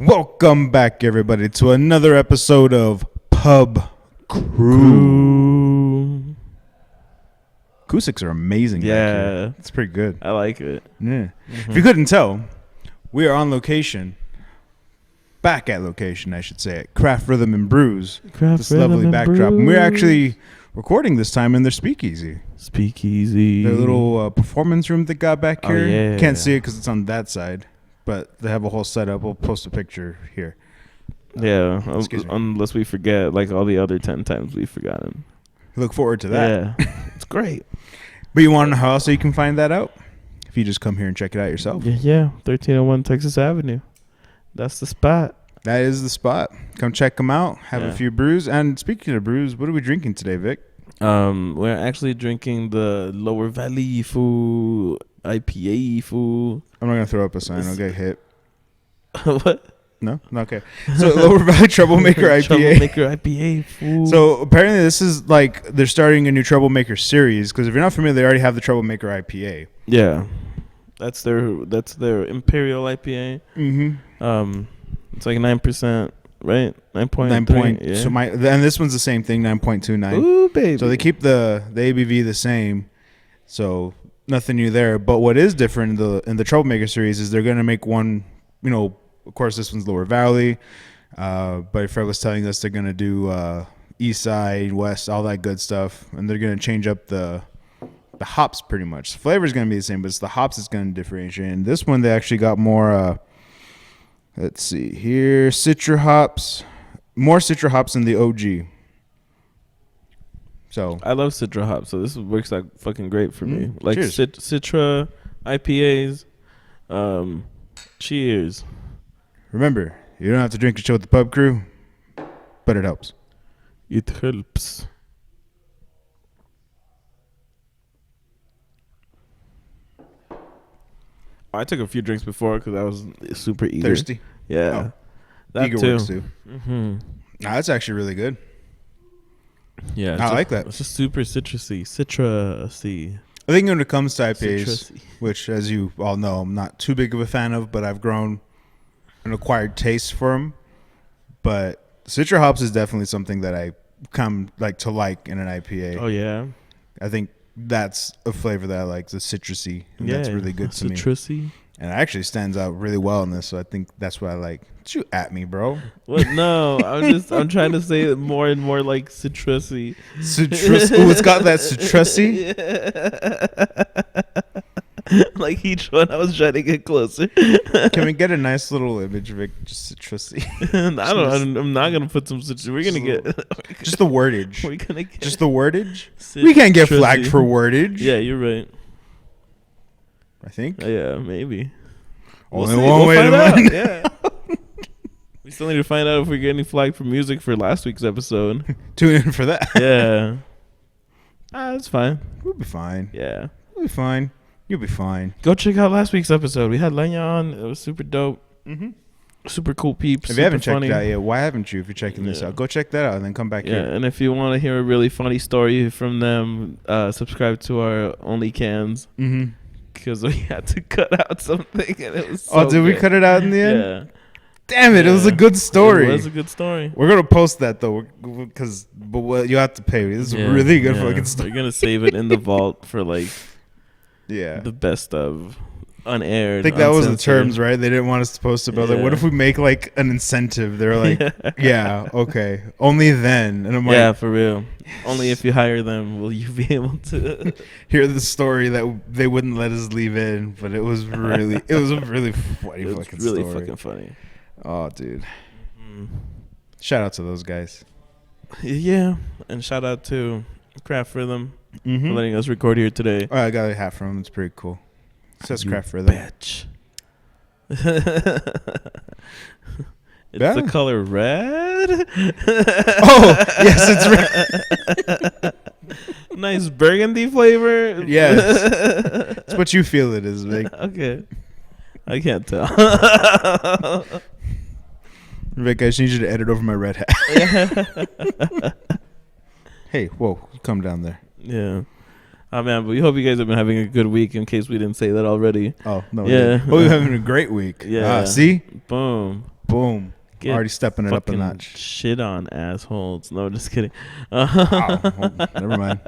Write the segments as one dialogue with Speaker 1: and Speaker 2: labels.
Speaker 1: Welcome back, everybody, to another episode of Pub Crew. Acoustics are amazing.
Speaker 2: Yeah,
Speaker 1: back here. It's pretty good.
Speaker 2: I like it.
Speaker 1: Yeah. If you couldn't tell, we are on location. Back at location, I should say, at Craft Rhythm and Brews. This lovely backdrop. And we're actually recording this time in their speakeasy. Their little performance room they got back here.
Speaker 2: Yeah.
Speaker 1: Can't see it because it's on that side, but they have a whole setup. We'll post a picture here.
Speaker 2: Yeah, unless we forget, like all the other 10 times we've forgotten.
Speaker 1: Look forward to that.
Speaker 2: Yeah, it's great.
Speaker 1: But you want to know how else you can find that out? If you just come here and check it out yourself.
Speaker 2: Yeah, 1301 Texas Avenue. That's the spot.
Speaker 1: That is the spot. Come check them out. Have a few brews. And speaking of brews, what are we drinking today, Vic?
Speaker 2: We're actually drinking the Lower Valley Food IPA food.
Speaker 1: I'm not going to throw up a sign. I'll get hit.
Speaker 2: What?
Speaker 1: No? Okay. So Lower Valley Troublemaker IPA.
Speaker 2: Troublemaker IPA food.
Speaker 1: So apparently this is like they're starting a new Troublemaker series, because if you're not familiar, they already have the Troublemaker IPA.
Speaker 2: Yeah. That's their Imperial IPA.
Speaker 1: Mm-hmm.
Speaker 2: It's like 9%, right?
Speaker 1: 9.3.
Speaker 2: Yeah.
Speaker 1: So and this one's the same thing, 9.29.
Speaker 2: Ooh, baby.
Speaker 1: So they keep the ABV the same. So nothing new there. But what is different in the Troublemaker series is they're going to make one, of course this one's Lower Valley. But Fred was telling us they're going to do East Side, West, all that good stuff. And they're going to change up the hops pretty much. The flavor is going to be the same, but it's the hops that's going to differentiate. And this one, they actually got more, let's see here, Citra hops. More Citra hops than the OG. So
Speaker 2: I love Citra hops, so this works like fucking great for me. Like
Speaker 1: cheers.
Speaker 2: Citra IPAs. Cheers.
Speaker 1: Remember, you don't have to drink a show with the Pub Crew, but it helps.
Speaker 2: It helps. I took a few drinks before because I was super eager.
Speaker 1: Thirsty?
Speaker 2: Yeah.
Speaker 1: Oh.
Speaker 2: That
Speaker 1: Eager
Speaker 2: too.
Speaker 1: works too.
Speaker 2: Mm-hmm.
Speaker 1: Nah, that's actually really good.
Speaker 2: Yeah.
Speaker 1: I like that.
Speaker 2: It's just super citrusy. Citrusy.
Speaker 1: I think when it comes to IPAs,
Speaker 2: Citrusy.
Speaker 1: which as you all know, I'm not too big of a fan of, but I've grown an acquired taste for them. But Citra hops is definitely something that I come to like in an IPA.
Speaker 2: Oh, yeah. I
Speaker 1: think that's a flavor that I like, the citrusy. And that's really good to me.
Speaker 2: Citrusy.
Speaker 1: And it actually stands out really well in this, so I think that's what I like. Shoot at me, bro.
Speaker 2: What? No, I'm trying to say it more and more like citrusy.
Speaker 1: Citrus. Oh, it's got that citrusy.
Speaker 2: Like each one, I was trying to get closer.
Speaker 1: Can we get a nice little image, Vic? Just citrusy.
Speaker 2: I'm not gonna put some citrus. We're gonna get
Speaker 1: just the wordage.
Speaker 2: We're gonna get
Speaker 1: just the wordage. We can't get flagged for wordage.
Speaker 2: Yeah, you're right.
Speaker 1: I think.
Speaker 2: Yeah, maybe.
Speaker 1: Only one way to find out.
Speaker 2: Yeah. We still need to find out if we're getting flagged for music for last week's episode.
Speaker 1: Tune in for that.
Speaker 2: Yeah. That's fine.
Speaker 1: We'll be fine.
Speaker 2: Yeah.
Speaker 1: We'll be fine. You'll be fine.
Speaker 2: Go check out last week's episode. We had Lenya on. It was super dope.
Speaker 1: Mm-hmm.
Speaker 2: Super cool peeps.
Speaker 1: If you haven't checked it out yet, why haven't you? If you're checking this out, go check that out and then come back here.
Speaker 2: Yeah, and if you want to hear a really funny story from them, subscribe to our Only Cans.
Speaker 1: Mm-hmm.
Speaker 2: Because we had to cut out something and it was so
Speaker 1: did we cut it out in the end?
Speaker 2: Yeah.
Speaker 1: Damn it, it was a good story.
Speaker 2: It was a good story.
Speaker 1: We're going to post that though, because you have to pay me. This is a really good fucking story.
Speaker 2: We're going to save it in the vault for
Speaker 1: the
Speaker 2: best of unaired.
Speaker 1: I think that was the terms, right? They didn't want us to post it, but what if we make an incentive? They're like, yeah, okay, only then. And I'm like,
Speaker 2: yeah, for real. Yes. Only if you hire them will you be able to
Speaker 1: hear the story that they wouldn't let us leave in. But it was a really funny fucking story.
Speaker 2: Really fucking funny.
Speaker 1: Oh, dude. Shout out to those guys.
Speaker 2: Yeah, and shout out to Craft Rhythm for letting us record here today.
Speaker 1: Oh, I got a hat from them. It's pretty cool. It says Craft Rhythm.
Speaker 2: Bitch. It's the color red.
Speaker 1: Oh, yes, it's red.
Speaker 2: Nice burgundy flavor.
Speaker 1: Yes. It's what you feel it is, Vic.
Speaker 2: Okay. I can't tell.
Speaker 1: Vic, I just need you to edit over my red hat. Hey, whoa, come down there.
Speaker 2: Yeah. Oh man, but we hope you guys have been having a good week. In case we didn't say that already.
Speaker 1: Oh no.
Speaker 2: Yeah.
Speaker 1: Well, we're having a great week.
Speaker 2: Yeah.
Speaker 1: See.
Speaker 2: Boom.
Speaker 1: Boom.
Speaker 2: Get
Speaker 1: Already stepping it up a
Speaker 2: fucking
Speaker 1: notch.
Speaker 2: Shit on assholes. No, just kidding.
Speaker 1: Well, never mind.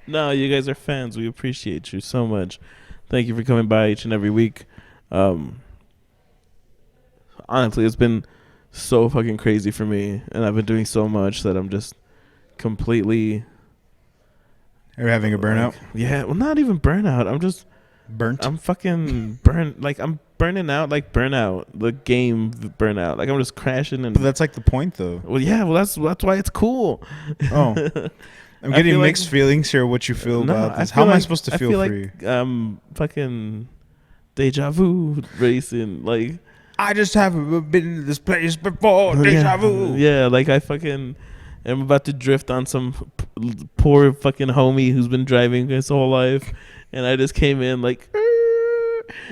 Speaker 2: No, you guys are fans. We appreciate you so much. Thank you for coming by each and every week. Honestly, it's been so fucking crazy for me, and I've been doing so much that I'm just completely.
Speaker 1: You're having a burnout?
Speaker 2: Yeah, well, not even burnout.
Speaker 1: Burnt?
Speaker 2: I'm fucking burnt. Like, I'm burning out, like burnout. The game burnout. Like, I'm just crashing and.
Speaker 1: But that's like the point, though.
Speaker 2: Well, yeah. Well, that's why it's cool.
Speaker 1: Oh, I'm getting mixed feelings here. What you feel about this? How am I supposed to feel for you?
Speaker 2: Fucking deja vu racing. Like,
Speaker 1: I just haven't been in this place before. Deja vu.
Speaker 2: Yeah, like I fucking am about to drift on some poor fucking homie who's been driving his whole life, and I just came in like.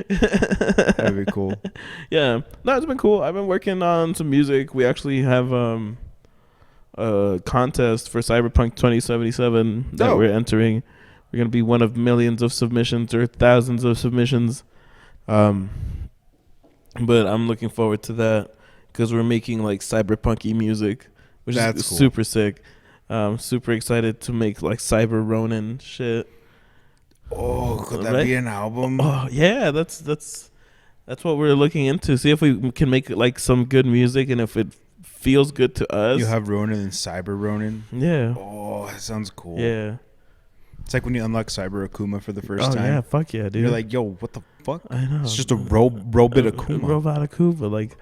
Speaker 1: That'd be cool.
Speaker 2: Yeah, no, it's been cool. I've been working on some music. We actually have a contest for Cyberpunk 2077 that we're entering. We're gonna be one of millions of submissions or thousands of submissions. But I'm looking forward to that because we're making like cyberpunky music, which is cool. Super sick. Super excited to make like Cyber Ronin shit.
Speaker 1: Oh, could that be an album?
Speaker 2: Oh yeah, that's what we're looking into. See if we can make like some good music, and if it feels good to us.
Speaker 1: You have Ronin and Cyber Ronin.
Speaker 2: Yeah.
Speaker 1: Oh, that sounds cool.
Speaker 2: Yeah.
Speaker 1: It's like when you unlock Cyber Akuma for the first time.
Speaker 2: Oh yeah, fuck yeah, dude.
Speaker 1: You're like, yo, what the fuck?
Speaker 2: I know.
Speaker 1: It's just a robot Akuma.
Speaker 2: Robot Akuma. Like,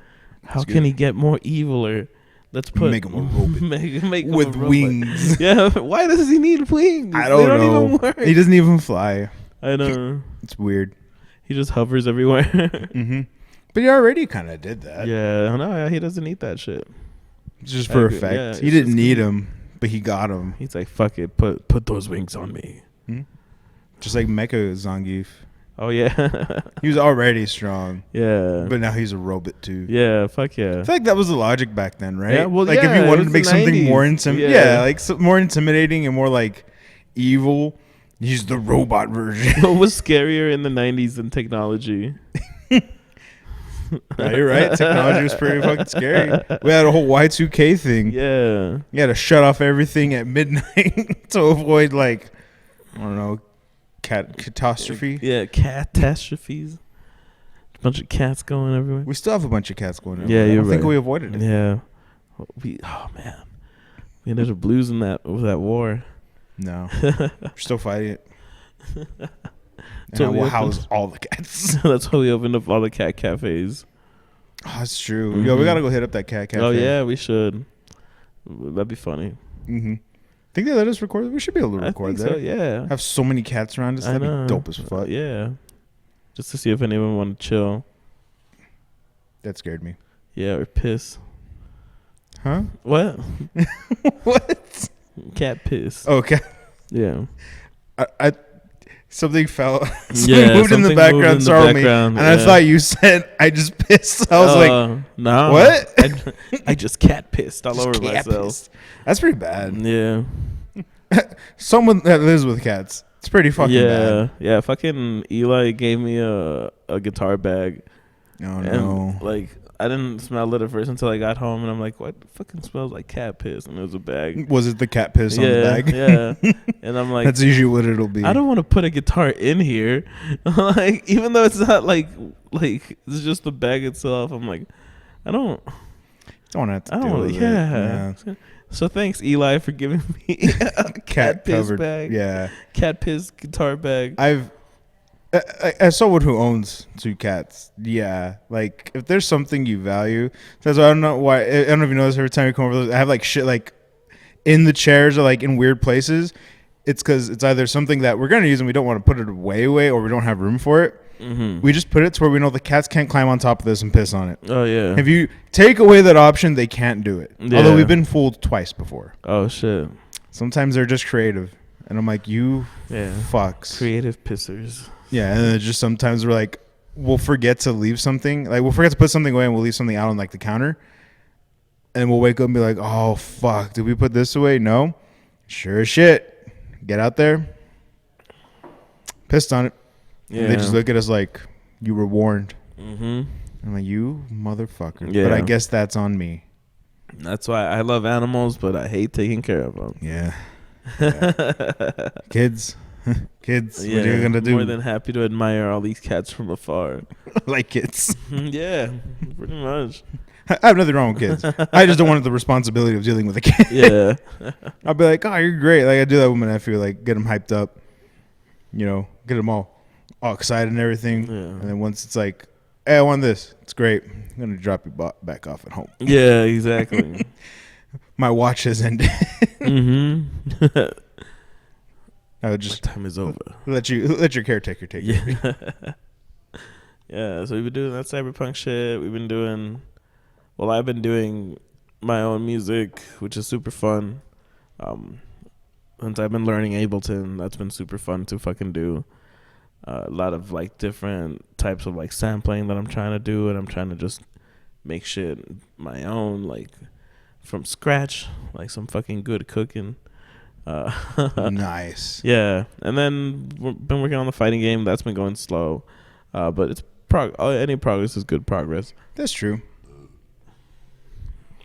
Speaker 2: how can he get more evil? Or let's put
Speaker 1: make him a robot
Speaker 2: make him
Speaker 1: with
Speaker 2: a
Speaker 1: wings.
Speaker 2: Yeah. Why does he need wings?
Speaker 1: I don't know. Even work. He doesn't even fly.
Speaker 2: I know.
Speaker 1: It's weird.
Speaker 2: He just hovers everywhere.
Speaker 1: Mm-hmm. But he already kind of did that.
Speaker 2: Yeah. No, he doesn't need that shit.
Speaker 1: It's just for effect. Yeah, he didn't need him, but he got him.
Speaker 2: He's like, fuck it, put those wings on me.
Speaker 1: Hmm? Just like Mecha Zangief.
Speaker 2: Oh yeah.
Speaker 1: He was already strong.
Speaker 2: Yeah.
Speaker 1: But now he's a robot too.
Speaker 2: Yeah, fuck yeah.
Speaker 1: I feel like that was the logic back then, right?
Speaker 2: Yeah, well,
Speaker 1: like if you wanted to make something more more intimidating and more like evil, he's the robot version.
Speaker 2: What was scarier in the 90s than technology?
Speaker 1: Yeah, you're right. Technology was pretty fucking scary. We had a whole Y2K thing.
Speaker 2: Yeah.
Speaker 1: You had to shut off everything at midnight to avoid, like, I don't know, catastrophe.
Speaker 2: Yeah, catastrophes. A bunch of cats going everywhere.
Speaker 1: We still have a bunch of cats going everywhere.
Speaker 2: Yeah,
Speaker 1: I think we avoided it.
Speaker 2: Yeah. Oh, man. We ended up losing that war.
Speaker 1: No. We're still fighting it. And I will house all the cats.
Speaker 2: That's why we opened up all the cat cafes.
Speaker 1: Oh, that's true. Mm-hmm. Yo, we gotta go hit up that cat cafe.
Speaker 2: Oh yeah, we should. That'd be funny.
Speaker 1: Mm-hmm. Think they let us record? We should be able to record there.
Speaker 2: So, yeah.
Speaker 1: Have so many cats around us. That'd be dope as fuck.
Speaker 2: Yeah. Just to see if anyone want to chill.
Speaker 1: That scared me.
Speaker 2: Yeah, or piss.
Speaker 1: Huh?
Speaker 2: What?
Speaker 1: What?
Speaker 2: Cat piss.
Speaker 1: Okay.
Speaker 2: Yeah.
Speaker 1: I something fell. Something moved in the background. Sorry, me. And I thought you said I just pissed. I was like,
Speaker 2: no.
Speaker 1: What?
Speaker 2: I just cat pissed all over myself.
Speaker 1: Pissed. That's pretty bad.
Speaker 2: Yeah.
Speaker 1: Someone that lives with cats. It's pretty fucking bad.
Speaker 2: Yeah. Fucking Eli gave me a guitar bag.
Speaker 1: Oh no.
Speaker 2: Like, I didn't smell it at first until I got home, and I'm like, "What fucking smells like cat piss?" And it was a bag.
Speaker 1: Was it the cat piss on the bag?
Speaker 2: Yeah. And I'm like,
Speaker 1: that's usually what it'll be.
Speaker 2: I don't want to put a guitar in here, like even though it's not like it's just the bag itself. I'm like, I don't
Speaker 1: have to.
Speaker 2: I don't want to. Yeah. So thanks, Eli, for giving me a cat piss
Speaker 1: covered
Speaker 2: bag.
Speaker 1: Yeah.
Speaker 2: Cat piss guitar bag.
Speaker 1: As someone who owns 2 cats, yeah, like if there's something you value, that's why I don't know why. I don't know if you notice every time you come over, I have like shit like in the chairs or like in weird places. It's because it's either something that we're gonna use and we don't want to put it away, or we don't have room for it. Mm-hmm. We just put it to where we know the cats can't climb on top of this and piss on it.
Speaker 2: Oh yeah.
Speaker 1: If you take away that option, they can't do it.
Speaker 2: Yeah.
Speaker 1: Although we've been fooled twice before.
Speaker 2: Oh shit.
Speaker 1: Sometimes they're just creative, and I'm like, you fucks.
Speaker 2: Creative pissers.
Speaker 1: Yeah, and then just sometimes we're like, we'll forget to leave something. Like, we'll forget to put something away and we'll leave something out on, like, the counter. And we'll wake up and be like, oh, fuck, did we put this away? No. Sure as shit. Get out there. pissed on it.
Speaker 2: Yeah.
Speaker 1: And they just look at us like, you were warned.
Speaker 2: Mm-hmm.
Speaker 1: I'm like, you motherfucker.
Speaker 2: Yeah.
Speaker 1: But I guess that's on me.
Speaker 2: That's why I love animals, but I hate taking care of them.
Speaker 1: Yeah. Kids. Kids.
Speaker 2: Yeah,
Speaker 1: what are you going to do?
Speaker 2: More than happy to admire all these cats from afar.
Speaker 1: Like kids.
Speaker 2: Yeah, pretty much.
Speaker 1: I have nothing wrong with kids. I just don't want the responsibility of dealing with a kid.
Speaker 2: Yeah.
Speaker 1: I'll be like, oh, you're great. Like, I do that with my nephew. Like, get him hyped up. You know, get him all excited and everything.
Speaker 2: Yeah.
Speaker 1: And then once it's like, hey, I want this. It's great. I'm going to drop you back off at home.
Speaker 2: Yeah, exactly.
Speaker 1: My watch has ended.
Speaker 2: Mm-hmm.
Speaker 1: I would just
Speaker 2: My time is over.
Speaker 1: let your caretaker take it.
Speaker 2: Yeah. Yeah, so we've been doing that cyberpunk shit. We've been doing, well, I've been doing my own music, which is super fun. Since I've been learning Ableton, that's been super fun to fucking do. A lot of like different types of like sampling that I'm trying to do, and I'm trying to just make shit my own, like from scratch, like some fucking good cooking.
Speaker 1: Nice.
Speaker 2: Yeah, and then we've been working on the fighting game. That's been going slow, but it's any progress is good progress.
Speaker 1: That's true.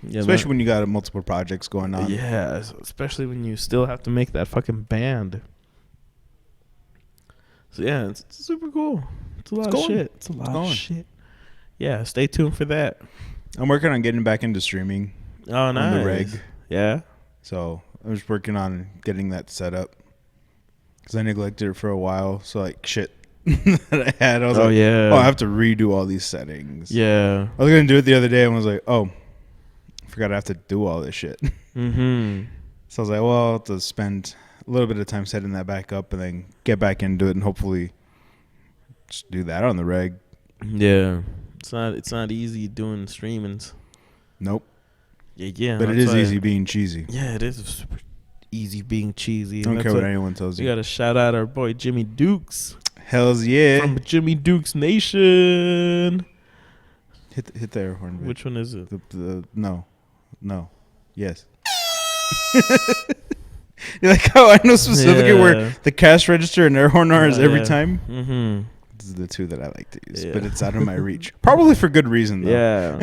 Speaker 2: Yeah,
Speaker 1: especially when you got multiple projects going on.
Speaker 2: Yeah, especially when you still have to make that fucking band. So yeah, it's super cool. It's a lot of shit. It's a lot of shit. Yeah, stay tuned for that.
Speaker 1: I'm working on getting back into streaming.
Speaker 2: Oh, nice.
Speaker 1: On the reg.
Speaker 2: Yeah.
Speaker 1: So I'm just working on getting that set up because I neglected it for a while. So like shit that I had, I was like,
Speaker 2: yeah.
Speaker 1: Oh, I have to redo all these settings.
Speaker 2: Yeah.
Speaker 1: I was gonna do it the other day and was like, oh, I forgot I have to do all this shit.
Speaker 2: Mm-hmm.
Speaker 1: So I was like, well, I'll have to spend a little bit of time setting that back up and then get back into it and hopefully just do that on the reg.
Speaker 2: Yeah. It's not easy doing streamings.
Speaker 1: Nope.
Speaker 2: Yeah.
Speaker 1: But it is easy being cheesy.
Speaker 2: Yeah, it is super easy being cheesy.
Speaker 1: I don't care what anyone tells you.
Speaker 2: We got to shout out our boy Jimmy Dukes.
Speaker 1: Hells yeah.
Speaker 2: From Jimmy Dukes Nation.
Speaker 1: Hit the air horn. Bitch.
Speaker 2: Which one is it?
Speaker 1: No. Yes. You're like, oh, I know specifically where the cash register and air horn are is every time.
Speaker 2: Mm-hmm.
Speaker 1: This is the two that I like to use, but it's out of my reach. Probably for good reason, though.
Speaker 2: Yeah.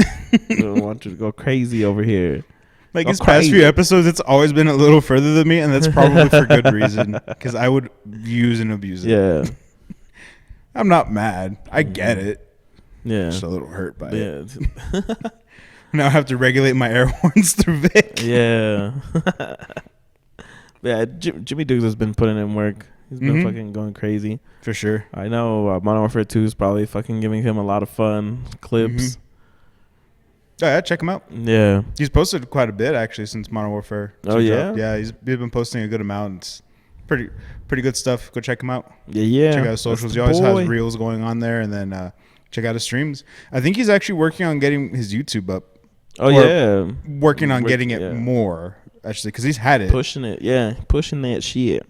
Speaker 2: I don't want you to go crazy over here.
Speaker 1: Like these past few episodes, it's always been a little further than me, and that's probably for good reason, because I would use and abuse it.
Speaker 2: Yeah.
Speaker 1: I'm not mad. I get it.
Speaker 2: Yeah.
Speaker 1: Just a little hurt by it. Now I have to regulate my air horns through Vic.
Speaker 2: Yeah. Yeah, Jimmy Dukes has been putting in work. He's been fucking going crazy.
Speaker 1: For sure.
Speaker 2: I know Modern Warfare 2 is probably fucking giving him a lot of fun clips.
Speaker 1: Oh, yeah, check him out.
Speaker 2: Yeah.
Speaker 1: He's posted quite a bit, actually, since Modern Warfare 2
Speaker 2: yeah?
Speaker 1: dropped. Yeah, he's been posting a good amount. It's pretty good stuff. Go check him out.
Speaker 2: Yeah.
Speaker 1: Check out his socials. He always has reels going on there. And then check out his streams. I think he's actually working on getting his YouTube up.
Speaker 2: Oh, yeah.
Speaker 1: Working on getting it more, actually, because he's had it.
Speaker 2: Pushing it, yeah. Pushing that shit.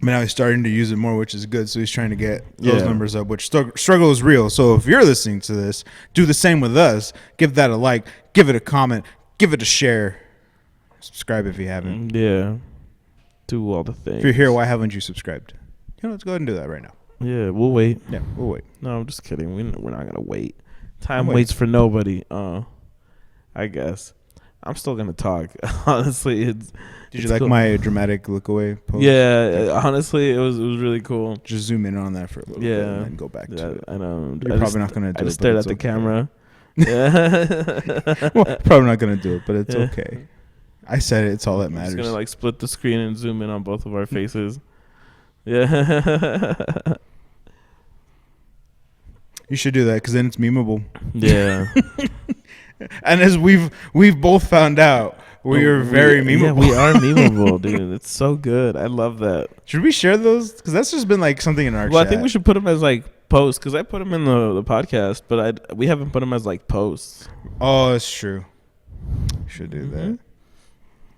Speaker 1: But now he's starting to use it more, which is good. So he's trying to get those numbers up, which struggle is real. So if you're listening to this, do the same with us. Give that a like. Give it a comment. Give it a share. Subscribe if you haven't.
Speaker 2: Yeah. Do all the things.
Speaker 1: If you're here, why haven't you subscribed? You know, let's go ahead and do that right now.
Speaker 2: Yeah, we'll wait.
Speaker 1: Yeah, we'll wait.
Speaker 2: No, I'm just kidding. We're not going to wait. Time waits for nobody. I guess. I'm still going to talk. Honestly, Did
Speaker 1: you like my dramatic look away post?
Speaker 2: Yeah, honestly, it was really cool.
Speaker 1: Just zoom in on that for a little bit and then go back to it.
Speaker 2: I know.
Speaker 1: You're probably not going to do it.
Speaker 2: I just stared at the camera.
Speaker 1: Yeah. Well, probably not going to do it, but it's okay. I said it. It's all that matters.
Speaker 2: I'm just going to split the screen and zoom in on both of our faces. Yeah.
Speaker 1: You should do that because then it's memeable.
Speaker 2: Yeah.
Speaker 1: And as we've both found out, we are very memeable.
Speaker 2: Yeah, we are memeable, dude. It's so good. I love that.
Speaker 1: Should we share those? Because that's just been like something in our chat.
Speaker 2: I think we should put them as like posts because I put them in the podcast, but we haven't put them as like posts.
Speaker 1: Oh, that's true. Should do that.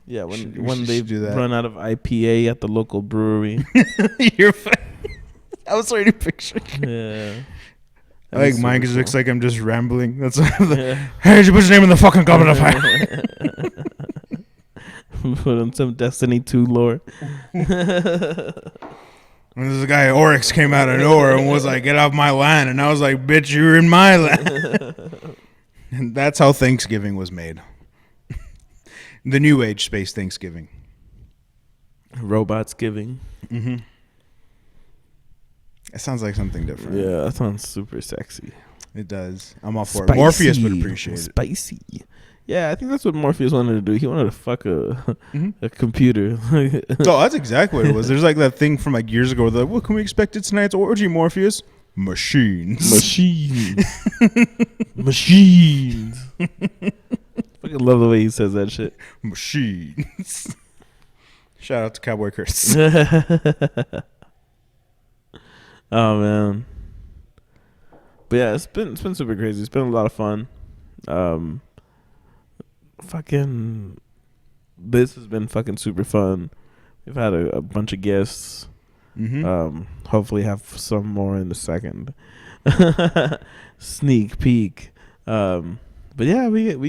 Speaker 2: Yeah, when they run out of IPA at the local brewery.
Speaker 1: You're fine. I was already picturing.
Speaker 2: Yeah.
Speaker 1: I like mine because it looks like I'm just rambling. That's hey, did you put your name in the fucking goblet of fire?
Speaker 2: Put on some Destiny 2 lore.
Speaker 1: And this guy Oryx came out of nowhere and was like, "Get off my land," and I was like, "Bitch, you're in my land." And that's how Thanksgiving was made. The New Age space Thanksgiving.
Speaker 2: Robots giving.
Speaker 1: Mm-hmm. It sounds like something different.
Speaker 2: Yeah, that sounds super sexy.
Speaker 1: It does. I'm all for it. Morpheus would appreciate it.
Speaker 2: Spicy. Yeah, I think that's what Morpheus wanted to do. He wanted to fuck a computer.
Speaker 1: No, that's exactly what it was. There's like that thing from like years ago. Like, what can we expect at tonight's orgy, Morpheus? Machines.
Speaker 2: Machines. Machines. Fucking love the way he says that shit.
Speaker 1: Machines. Shout out to Cowboy Curtis.
Speaker 2: Oh man. But yeah, it's been super crazy. It's been a lot of fun. Fucking this has been fucking super fun. We've had a bunch of guests. Mm-hmm. Hopefully have some more in the second. Sneak peek. But yeah, we've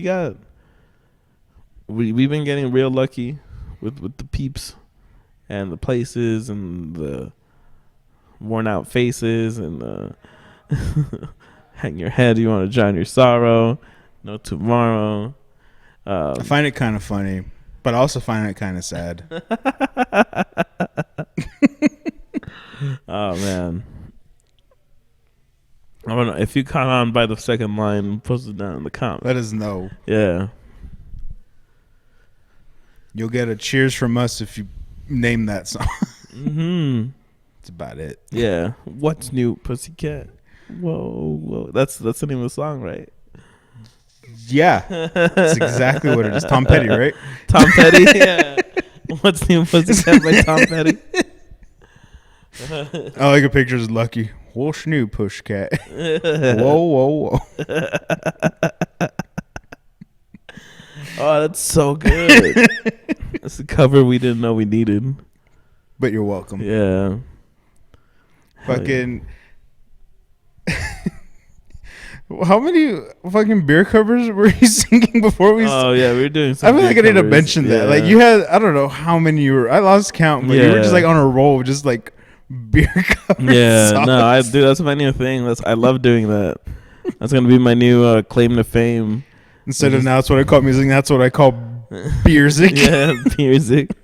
Speaker 2: been getting real lucky with the peeps and the places and the worn out faces and hang your head. You want to drown your sorrow. No tomorrow.
Speaker 1: I find it kind of funny, but I also find it kind of sad.
Speaker 2: Oh man, I don't know if you caught on by the second line. Post it down in the comments.
Speaker 1: Let us know.
Speaker 2: Yeah,
Speaker 1: you'll get a cheers from us if you name that song.
Speaker 2: Mm-hmm.
Speaker 1: That's about it.
Speaker 2: Yeah. What's new, Pussycat? Whoa. That's the name of the song, right?
Speaker 1: Yeah, that's exactly what it is. Tom Petty, right?
Speaker 2: Tom Petty. Yeah. What's new, Pussycat by Tom Petty?
Speaker 1: I like a picture of Lucky. What's new, Pushcat? Whoa.
Speaker 2: Oh, that's so good. That's the cover we didn't know we needed.
Speaker 1: But you're welcome.
Speaker 2: Yeah.
Speaker 1: Fucking. How many fucking beer covers were you singing before we?
Speaker 2: Oh yeah, we were doing.
Speaker 1: I feel like I need to mention that. Like you had, I don't know how many you were. I lost count, but you were just like on a roll, just like beer covers.
Speaker 2: Yeah,
Speaker 1: songs.
Speaker 2: no, I do. That's my new thing. I love doing that. That's gonna be my new claim to fame.
Speaker 1: Instead of now, that's what I call music. That's what I call beerzik.
Speaker 2: Yeah, beerzik.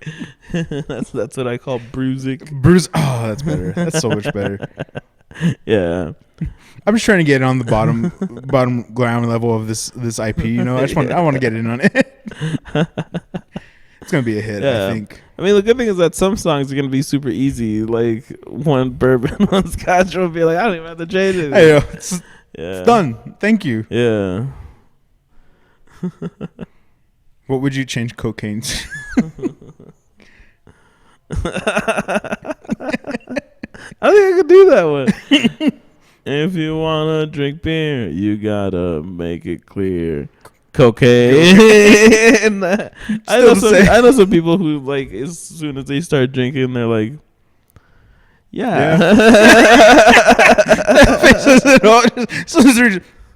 Speaker 2: That's what I call brewzik.
Speaker 1: Brews. Oh, that's better. That's so much better.
Speaker 2: Yeah.
Speaker 1: I'm just trying to get on the bottom ground level of this IP. You know, I want to get in on it. It's gonna be a hit.
Speaker 2: Yeah.
Speaker 1: I think.
Speaker 2: I mean, the good thing is that some songs are gonna be super easy. Like one bourbon, one scotch will be like, I don't even have to change it.
Speaker 1: Hey, it's done. Thank you.
Speaker 2: Yeah.
Speaker 1: What would you change cocaine to?
Speaker 2: I think I could do that one. If you wanna drink beer, you gotta make it clear. Cocaine. I know some people who like as soon as they start drinking, they're like, yeah.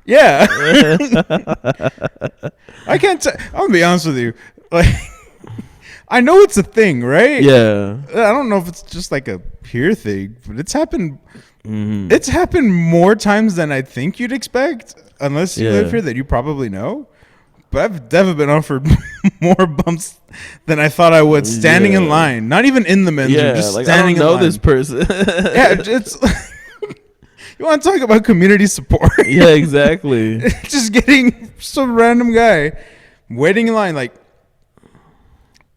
Speaker 1: Yeah. I can't. I'm gonna be honest with you. Like, I know it's a thing, right?
Speaker 2: Yeah.
Speaker 1: I don't know if it's just like a here thing, but it's happened.
Speaker 2: Mm-hmm.
Speaker 1: It's happened more times than I think you'd expect, unless you live here that you probably know. But I've definitely been offered more bumps than I thought I would standing in line. Not even in the men's room, just
Speaker 2: like
Speaker 1: standing in line.
Speaker 2: I don't know this person.
Speaker 1: Yeah, it's. You want to talk about community support?
Speaker 2: Yeah, exactly.
Speaker 1: Just getting some random guy waiting in line, like,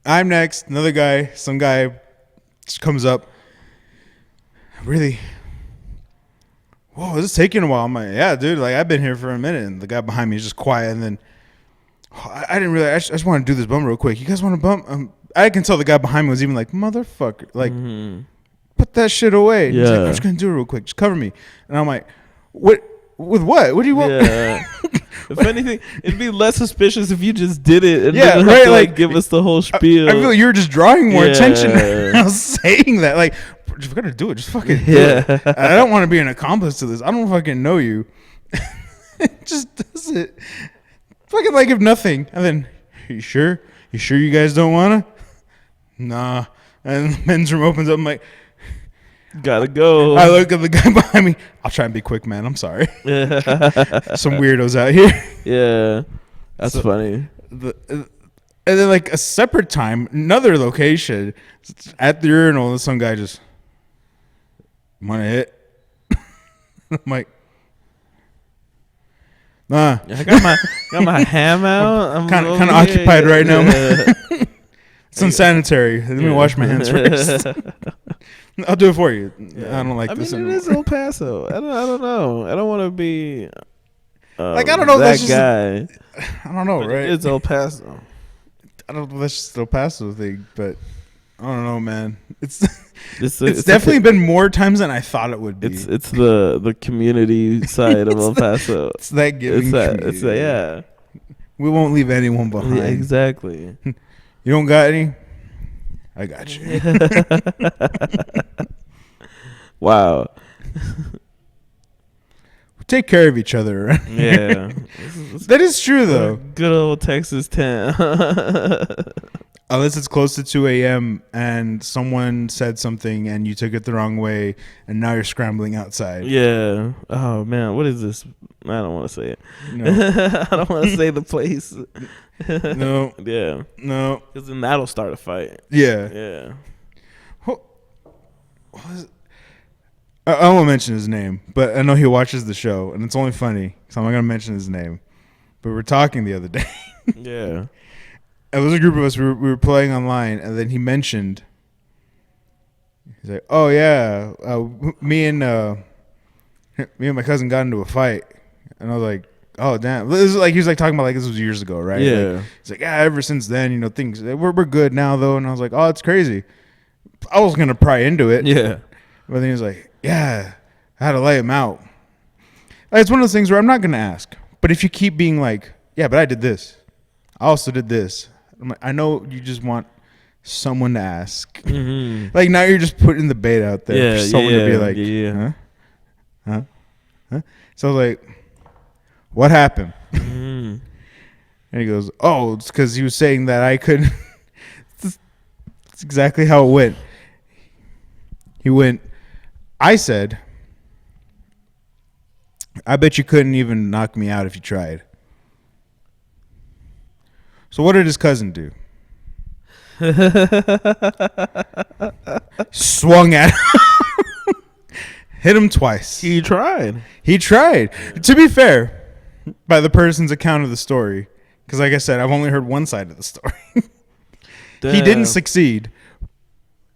Speaker 1: I'm next. Another guy, some guy just comes up. Really? Whoa, this is taking a while. I'm like, yeah, dude, like, I've been here for a minute. And the guy behind me is just quiet. And then, I didn't really, I just want to do this bump real quick. You guys want to bump? I can tell the guy behind me was even like, motherfucker. Like, put that shit away.
Speaker 2: Yeah.
Speaker 1: He's like, I'm just going to do it real quick. Just cover me. And I'm like, what? With what? What do you want?
Speaker 2: Yeah. If anything, it'd be less suspicious if you just did it and
Speaker 1: didn't have to,
Speaker 2: like give us the whole spiel.
Speaker 1: I feel like you were just drawing more attention when I was saying that. Like, you gotta do it. Just fucking do it. I don't want to be an accomplice to this. I don't fucking know you. Just does it. Fucking like if nothing. And then, you sure? You sure you guys don't wanna? Nah. And the men's room opens up. I'm like,
Speaker 2: Gotta go.
Speaker 1: I look at the guy behind me. I'll try and be quick, man. I'm sorry. Some weirdos out here.
Speaker 2: Yeah, that's funny.
Speaker 1: And then like a separate time, another location, at the urinal, some guy just want to hit. I'm like, nah.
Speaker 2: I got my ham out. I'm
Speaker 1: kind of occupied right now. Man. It's unsanitary. Let me wash my hands first. I'll do it for you. Yeah. I don't like this anymore.
Speaker 2: It is El Paso. I don't know. I don't want to be
Speaker 1: like I don't know
Speaker 2: that
Speaker 1: that's
Speaker 2: guy.
Speaker 1: I don't know,
Speaker 2: but
Speaker 1: right?
Speaker 2: It's El Paso.
Speaker 1: I don't know. That's just El Paso thing, but I don't know, man. It's definitely been more times than I thought it would be.
Speaker 2: It's the community side of El Paso.
Speaker 1: It's that giving.
Speaker 2: It's that yeah.
Speaker 1: We won't leave anyone behind.
Speaker 2: Yeah, exactly.
Speaker 1: You don't got any? I got you.
Speaker 2: Wow.
Speaker 1: Take care of each other. Right?
Speaker 2: Yeah.
Speaker 1: That is true, though.
Speaker 2: Good old Texas town.
Speaker 1: Unless it's close to 2 a.m. and someone said something and you took it the wrong way and now you're scrambling outside.
Speaker 2: Yeah. Oh, man. What is this? I don't want to say it.
Speaker 1: No.
Speaker 2: I don't want to say the place.
Speaker 1: No.
Speaker 2: Yeah.
Speaker 1: No.
Speaker 2: Because then that'll start a fight.
Speaker 1: Yeah.
Speaker 2: Yeah.
Speaker 1: I won't mention his name, but I know he watches the show, and it's only funny, so I'm not going to mention his name. But we were talking the other day.
Speaker 2: Yeah.
Speaker 1: It was a group of us. We were playing online, and then he mentioned, he's like, "Oh yeah, me and my cousin got into a fight," and I was like, "Oh damn!" This is like he was like talking about like this was years ago, right?
Speaker 2: Yeah.
Speaker 1: Like, he's like, "Yeah, ever since then, things we're good now though," and I was like, "Oh, it's crazy." I was gonna pry into it,
Speaker 2: Yeah.
Speaker 1: but then he was like, "Yeah, I had to lay him out." Like, it's one of those things where I'm not gonna ask, but if you keep being like, "Yeah, but I did this, I also did this." I'm like, I know you just want someone to ask.
Speaker 2: Mm-hmm.
Speaker 1: Like now you're just putting the bait out there for someone to be like, Huh? So I was like, what happened?
Speaker 2: Mm-hmm.
Speaker 1: And he goes, oh, it's because he was saying that I couldn't. That's exactly how it went. He went, I said, I bet you couldn't even knock me out if you tried. So what did his cousin do? Swung at him. Hit him twice.
Speaker 2: He tried.
Speaker 1: To be fair, by the person's account of the story, because like I said, I've only heard one side of the story. He didn't succeed,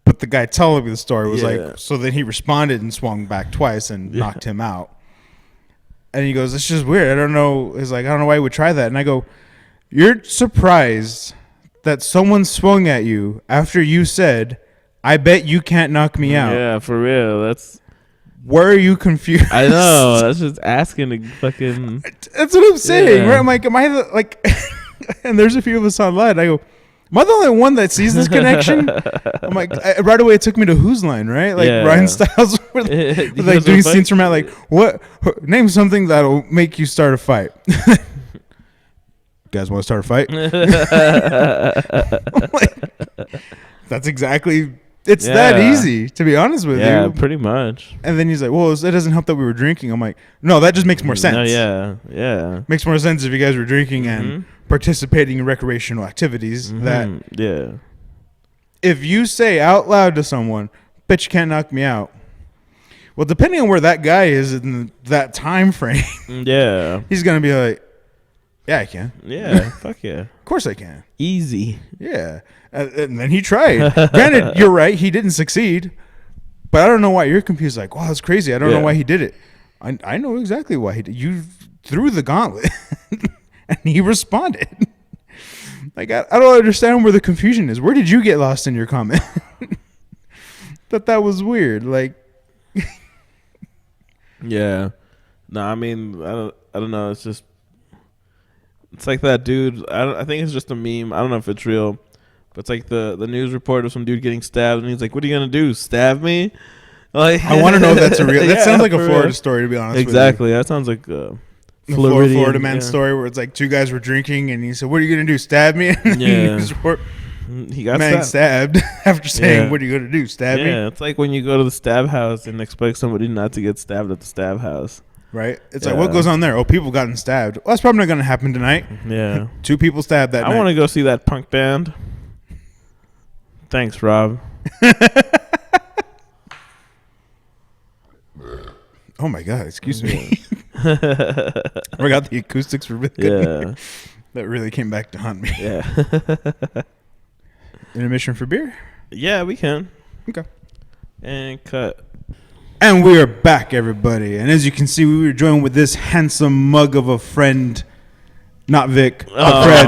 Speaker 1: but the guy telling me the story was like, so then he responded and swung back twice and knocked him out. And he goes, it's just weird. I don't know. He's like, I don't know why he would try that. And I go, you're surprised that someone swung at you after you said, I bet you can't knock me out.
Speaker 2: Yeah, for real.
Speaker 1: Where are you confused?
Speaker 2: I know. That's just asking to fucking.
Speaker 1: That's what I'm saying. Right? I'm like, am I like, and there's a few of us online. I go, am I the only one that sees this connection? I'm like, right away it took me to Who's Line, right? Like Ryan Stiles with like doing scenes from out like, what? Name something that'll make you start a fight. Guys want to start a fight? Like, that's exactly. It's that easy, to be honest with you.
Speaker 2: Yeah, pretty much.
Speaker 1: And then he's like, well, it doesn't help that we were drinking. I'm like, no, that just makes more sense.
Speaker 2: No, yeah.
Speaker 1: Makes more sense if you guys were drinking and participating in recreational activities. If you say out loud to someone, bet you can't knock me out. Well, depending on where that guy is in that time frame, he's going to be like, yeah, I can.
Speaker 2: Yeah, fuck yeah.
Speaker 1: Of course I can.
Speaker 2: Easy.
Speaker 1: Yeah. And then he tried. Granted, you're right. He didn't succeed. But I don't know why you're confused. Like, wow, that's crazy. I don't know why he did it. I know exactly why he did. You threw the gauntlet. And he responded. Like, I don't understand where the confusion is. Where did you get lost in your comment? That was weird. Like.
Speaker 2: Yeah. No, I mean, I don't know. It's just. It's like that dude. I think it's just a meme. I don't know if it's real, but it's like the news report of some dude getting stabbed, and he's like, "What are you gonna do? Stab me?" Like,
Speaker 1: I want to know if that's a real. That sounds like a Florida story, to be honest.
Speaker 2: Exactly. That sounds like a
Speaker 1: Florida man story where it's like two guys were drinking, and he said, "What are you gonna do? Stab me?" And
Speaker 2: yeah. He got
Speaker 1: Man stabbed after saying,
Speaker 2: Yeah.
Speaker 1: "What are you gonna do? Stab me?"
Speaker 2: Yeah, it's like when you go to the stab house and expect somebody not to get stabbed at the stab house.
Speaker 1: Right? It's
Speaker 2: Yeah.
Speaker 1: like, what goes on there? Oh, people gotten stabbed. Well, that's probably not gonna happen tonight.
Speaker 2: Yeah.
Speaker 1: 2 people stabbed that
Speaker 2: I
Speaker 1: night.
Speaker 2: want to go see that punk band. Thanks, Rob.
Speaker 1: Oh my god! Excuse me. I forgot the acoustics were really good.
Speaker 2: Yeah.
Speaker 1: That really came back to haunt me.
Speaker 2: Yeah.
Speaker 1: Intermission for beer.
Speaker 2: Yeah, we can.
Speaker 1: Okay.
Speaker 2: And cut.
Speaker 1: And we are back, everybody. And as you can see, we were joined with this handsome mug of a friend. Not Vic. Fred.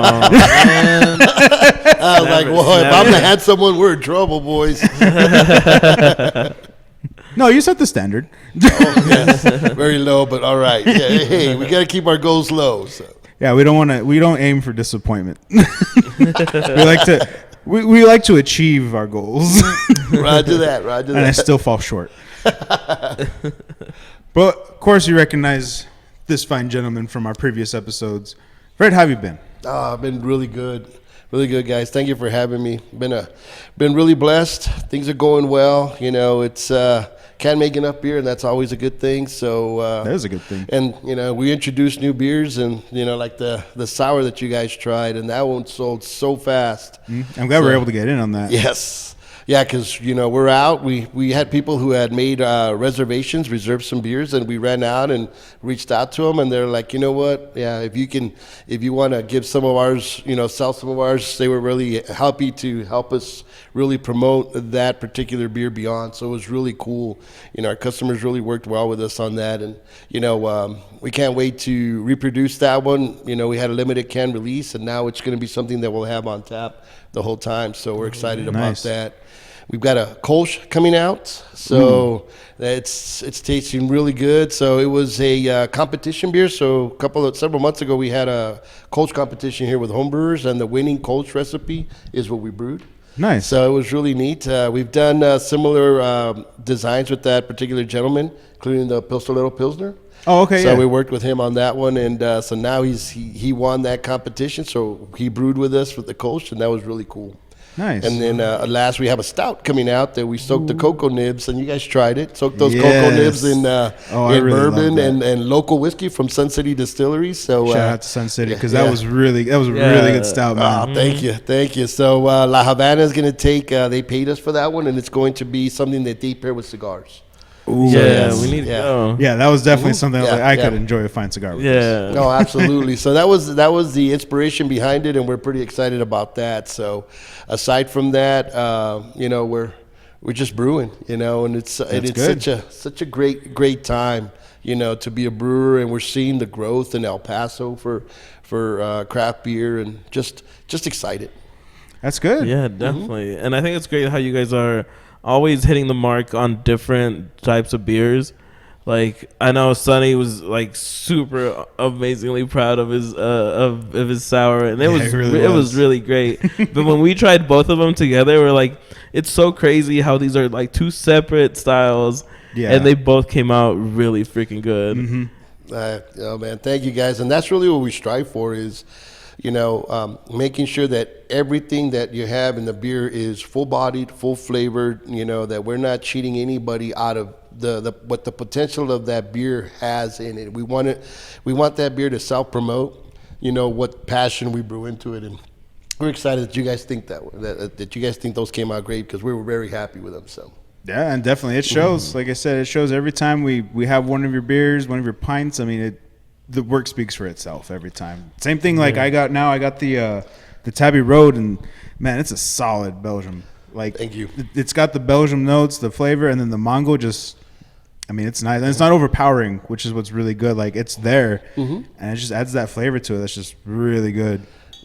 Speaker 3: I was like, well, if I'm
Speaker 2: never.
Speaker 3: the handsome one, we're in trouble, boys.
Speaker 1: No, you set the standard.
Speaker 3: Oh, yes. Very low, but all right. Yeah, hey, we got to keep our goals low. So.
Speaker 1: Yeah, we don't aim for disappointment. we like to achieve our goals.
Speaker 3: Roger that.
Speaker 1: And I still fall short. But of course you recognize this fine gentleman from our previous episodes. Fred, how have you been?
Speaker 3: I've been really good. Really good, guys. Thank you for having me. Been really blessed. Things are going well. You know, it's can't make enough beer, and that's always a good thing. So
Speaker 1: That is a good thing.
Speaker 3: And we introduced new beers, and like the sour that you guys tried, and that one sold so fast.
Speaker 1: I'm glad we're able to get in on that.
Speaker 3: Yes. Yeah, because we're out. We had people who had made reservations, reserved some beers, and we ran out and reached out to them, and they're like, you know what? Yeah, if you want to give some of ours, sell some of ours, they were really happy to help us really promote that particular beer beyond. So it was really cool. Our customers really worked well with us on that, and we can't wait to reproduce that one. We had a limited can release, and now it's going to be something that we'll have on tap the whole time. So we're excited about
Speaker 1: Nice.
Speaker 3: that. We've got a Kolsch coming out, so it's tasting really good. So it was a competition beer. So several months ago, we had a Kolsch competition here with homebrewers, and the winning Kolsch recipe is what we brewed.
Speaker 1: Nice.
Speaker 3: So it was really neat. We've done similar designs with that particular gentleman, including the Little Pilsner.
Speaker 1: Oh, okay.
Speaker 3: So
Speaker 1: yeah.
Speaker 3: we worked with him on that one, and so now he won that competition. So he brewed with us with the Kolsch, and that was really cool.
Speaker 1: Nice.
Speaker 3: And then last we have a stout coming out that we soaked the cocoa nibs, and you guys tried it. Soaked those cocoa
Speaker 1: Yes.
Speaker 3: nibs in
Speaker 1: I really love
Speaker 3: bourbon
Speaker 1: that.
Speaker 3: and local whiskey from Sun City Distillery. So
Speaker 1: Shout out to Sun City because
Speaker 3: yeah.
Speaker 1: that was a really good stout, man.
Speaker 3: Thank you. So La Havana is going to take. They paid us for that one, and it's going to be something that they pair with cigars.
Speaker 1: Ooh,
Speaker 2: Yeah,
Speaker 3: yes.
Speaker 2: we need to
Speaker 3: Yeah.
Speaker 2: go.
Speaker 1: Yeah, that was definitely something
Speaker 3: Yeah,
Speaker 1: I
Speaker 3: yeah.
Speaker 1: could enjoy a fine cigar with. This.
Speaker 2: Yeah.
Speaker 3: No, absolutely. So that was the inspiration behind it, and we're pretty excited about that. So aside from that, we're just brewing, and it's
Speaker 1: good.
Speaker 3: such a great time, to be a brewer, and we're seeing the growth in El Paso for craft beer, and just excited.
Speaker 1: That's good.
Speaker 2: Yeah, definitely. And I think it's great how you guys are always hitting the mark on different types of beers. Like I know Sonny was like super amazingly proud of his sour, and it was really great. But when we tried both of them together, we're like, it's so crazy how these are like two separate styles, and they both came out really freaking good.
Speaker 1: Mm-hmm.
Speaker 3: Oh man, thank you guys, and that's really what we strive for is, making sure that everything that you have in the beer is full-bodied, full-flavored. That we're not cheating anybody out of what the potential of that beer has in it. We want that beer to self-promote. What passion we brew into it, and we're excited that you guys think that you guys think those came out great because we were very happy with them. So.
Speaker 1: Yeah, and definitely it shows. Like I said, it shows every time we have one of your beers, one of your pints. I mean, the work speaks for itself every time. Same thing. Like I got the Tabby Road, and man, it's a solid Belgium. Like
Speaker 3: Thank you.
Speaker 1: It's got the Belgium notes, the flavor, and then the mango just. I mean, it's nice. And it's not overpowering, which is what's really good. Like it's there, and it just adds that flavor to it. That's just really good.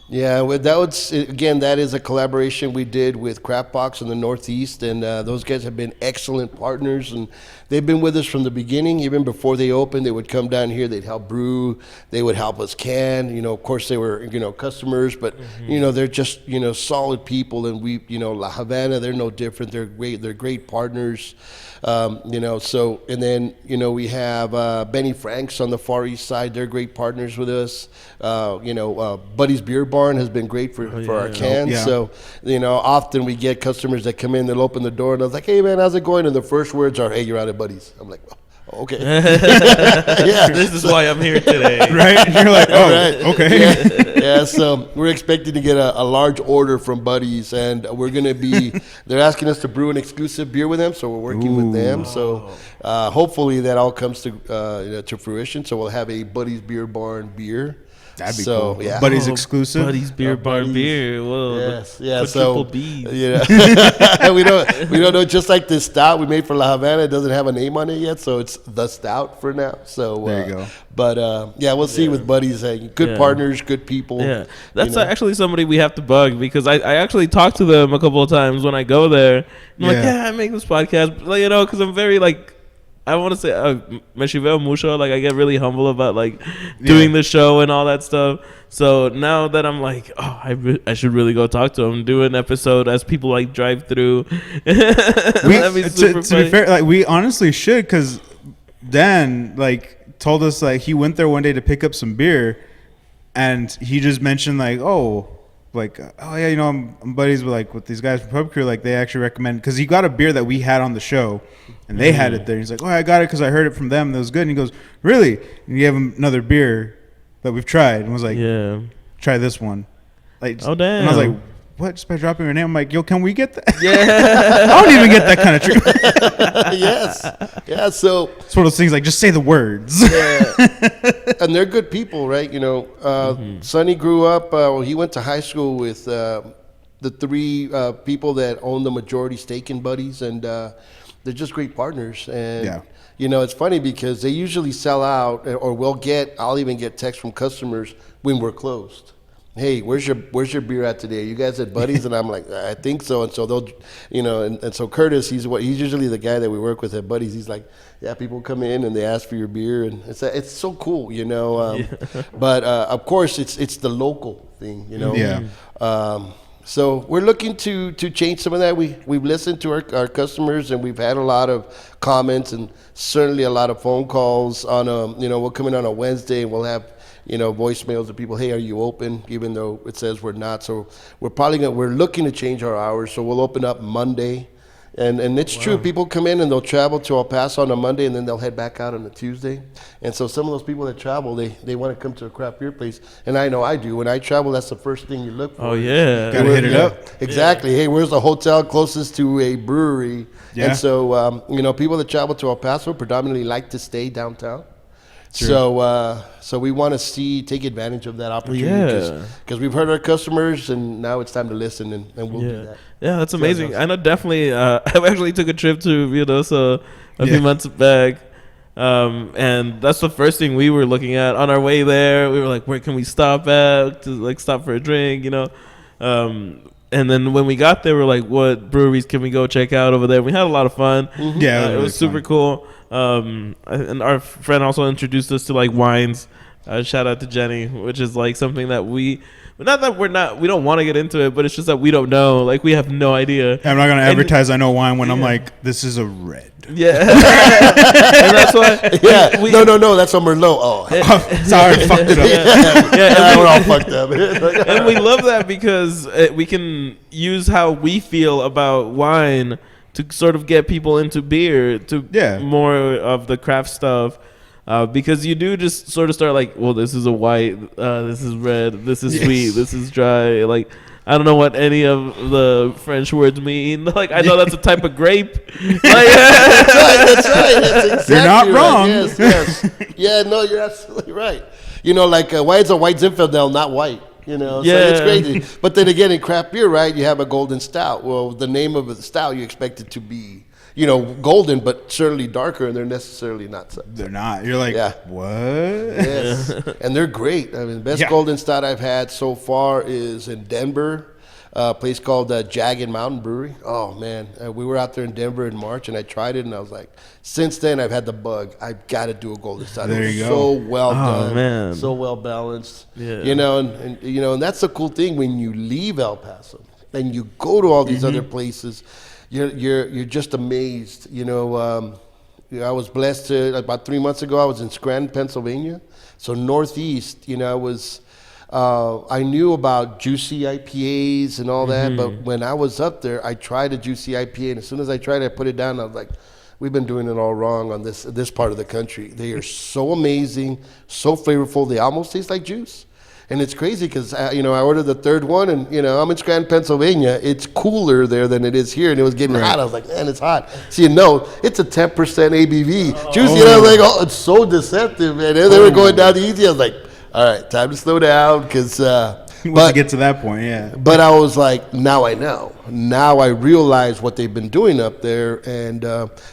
Speaker 3: Yeah, well, that is a collaboration we did with Craft Box in the Northeast, and those guys have been excellent partners, and they've been with us from the beginning. Even before they opened, they would come down here. They'd help brew. They would help us can. Of course, they were customers, but they're just solid people, and we La Havana, they're no different. They're great. They're great partners. So and then we have Benny Franks on the Far East Side. They're great partners with us. Buddy's Beer Barn barn has been great for our cans.
Speaker 1: Yeah.
Speaker 3: So, often we get customers that come in, they'll open the door, and I was like, hey, man, how's it going? And the first words are, hey, you're out of Buddies. I'm like, oh, okay. Yeah.
Speaker 2: This is why I'm here today.
Speaker 1: Right? You're like, oh,
Speaker 3: Right.
Speaker 1: okay.
Speaker 3: Yeah, so we're expecting to get a large order from Buddies, and we're going to be, they're asking us to brew an exclusive beer with them, so we're working with them. So hopefully that all comes to fruition. So we'll have a Buddies Beer Barn beer.
Speaker 1: That'd be
Speaker 3: So,
Speaker 1: cool.
Speaker 3: yeah.
Speaker 1: Buddies exclusive.
Speaker 2: Buddies Beer Barn beer. Whoa.
Speaker 3: Yes, yeah.
Speaker 2: Quadruple
Speaker 3: So
Speaker 2: B's.
Speaker 3: yeah, we don't know. Just like this stout we made for La Havana, it doesn't have a name on it yet, so it's the stout for now. So
Speaker 1: There you go.
Speaker 3: But yeah, we'll see with Buddies. Good partners, good people.
Speaker 2: Yeah, that's actually somebody we have to bug, because I actually talked to them a couple of times when I go there. I'm like, I make this podcast, because I'm very I want to say me chiveo mucho, I get really humble about doing the show and all that stuff. So now that I'm like, I should really go talk to them, do an episode as people drive through. That'd be super
Speaker 1: to be fair, we honestly should, because Dan told us he went there one day to pick up some beer, and he just mentioned oh yeah, I'm buddies with these guys from Pub Crew. They actually recommend, because he got a beer that we had on the show, and they had it there. He's like, oh, I got it because I heard it from them. That was good. And he goes, really? And he gave him another beer that we've tried, and was like, yeah, try this one.
Speaker 2: Oh damn!
Speaker 1: And I was like, what? Just by dropping your name, I'm like, yo, can we get that? Yeah. I don't even get that kind of treatment.
Speaker 3: Yes. Yeah. So
Speaker 1: it's one of those things just say the words.
Speaker 3: Yeah. And they're good people, right? Sonny grew up. He went to high school with the three people that own the majority stake in Buddies, and they're just great partners. And it's funny because they usually sell out, or I'll even get texts from customers when we're closed. Hey, where's your beer at today? You guys at Buddies? And I'm like, I think so. And so they'll, and so Curtis, he's usually the guy that we work with at Buddies. He's like, yeah, people come in and they ask for your beer, and it's so cool, But of course, it's the local thing,
Speaker 1: Yeah.
Speaker 3: So we're looking to change some of that. We've listened to our customers, and we've had a lot of comments and certainly a lot of phone calls on we'll come in on a Wednesday and we'll have voicemails of people, hey, are you open? Even though it says we're not. So we're looking to change our hours. So we'll open up Monday. And it's true. People come in and they'll travel to El Paso on a Monday, and then they'll head back out on a Tuesday. And so some of those people that travel, they want to come to a craft beer place. And I know I do. When I travel, that's the first thing you look for.
Speaker 2: Oh, yeah.
Speaker 1: Gotta hit it up.
Speaker 3: Exactly. Yeah. Hey, where's the hotel closest to a brewery? Yeah. And so, people that travel to El Paso predominantly like to stay downtown. True. So we want to take advantage of that opportunity, because we've heard our customers, and now it's time to listen, and we'll do that.
Speaker 2: Yeah, that's amazing. I know definitely. I actually took a trip to Vildosa a few months back, and that's the first thing we were looking at on our way there. We were like, where can we stop at to stop for a drink, And then when we got there, we're like, what breweries can we go check out over there? We had a lot of fun. Mm-hmm. Yeah, it was super cool. And our friend also introduced us to wines. Shout out to Jenny, which is something that we don't want to get into it, but it's just that we don't know. We have no idea.
Speaker 1: I'm not gonna advertise I know wine when I'm like, this is a red.
Speaker 2: Yeah. And that's why.
Speaker 3: Yeah. No, that's a Merlot. Oh,
Speaker 1: sorry, fucked it up.
Speaker 3: Yeah, we're all fucked up.
Speaker 2: And we love that because we can use how we feel about wine to sort of get people into beer, to more of the craft stuff. Because you do just sort of start well, this is a white, this is red, this is sweet, this is dry. I don't know what any of the French words mean. I know that's a type of grape.
Speaker 3: That's right. That's exactly
Speaker 1: You're not wrong.
Speaker 3: Right. Yes. Yeah, no, you're absolutely right. Why is a white Zinfandel not white? So it's crazy. But then again, in craft beer, right, you have a golden stout. Well, the name of the stout, you expect it to be, golden, but certainly darker, and they're necessarily not.
Speaker 1: They're not. You're like, what?
Speaker 3: Yes. And they're great. I mean, the best golden stout I've had so far is in Denver, a place called Jagged Mountain Brewery. Oh, man. We were out there in Denver in March, and I tried it, and I was like, since then, I've had the bug. I've got to do a golden stout.
Speaker 1: There you go.
Speaker 3: So well done.
Speaker 2: Man.
Speaker 3: So well balanced.
Speaker 2: Yeah.
Speaker 3: And that's the cool thing when you leave El Paso and you go to all these other places. You're just amazed. I was blessed to, about 3 months ago, I was in Scranton, Pennsylvania. So Northeast, I was I knew about juicy IPAs and all that, but when I was up there, I tried a juicy IPA, and as soon as I tried it, I put it down. I was like, we've been doing it all wrong on this part of the country. They are so amazing, so flavorful. They almost taste like juice. And it's crazy because, I ordered the third one, and, I'm in Scranton, Pennsylvania. It's cooler there than it is here, and it was getting hot. I was like, man, it's hot. So, it's a 10% ABV. Juicy, I was like, oh, it's so deceptive, man. And they were going down easy. I was like, all right, time to slow down because
Speaker 1: once you get to that point, yeah.
Speaker 3: But I was like, now I know. Now I realize what they've been doing up there, and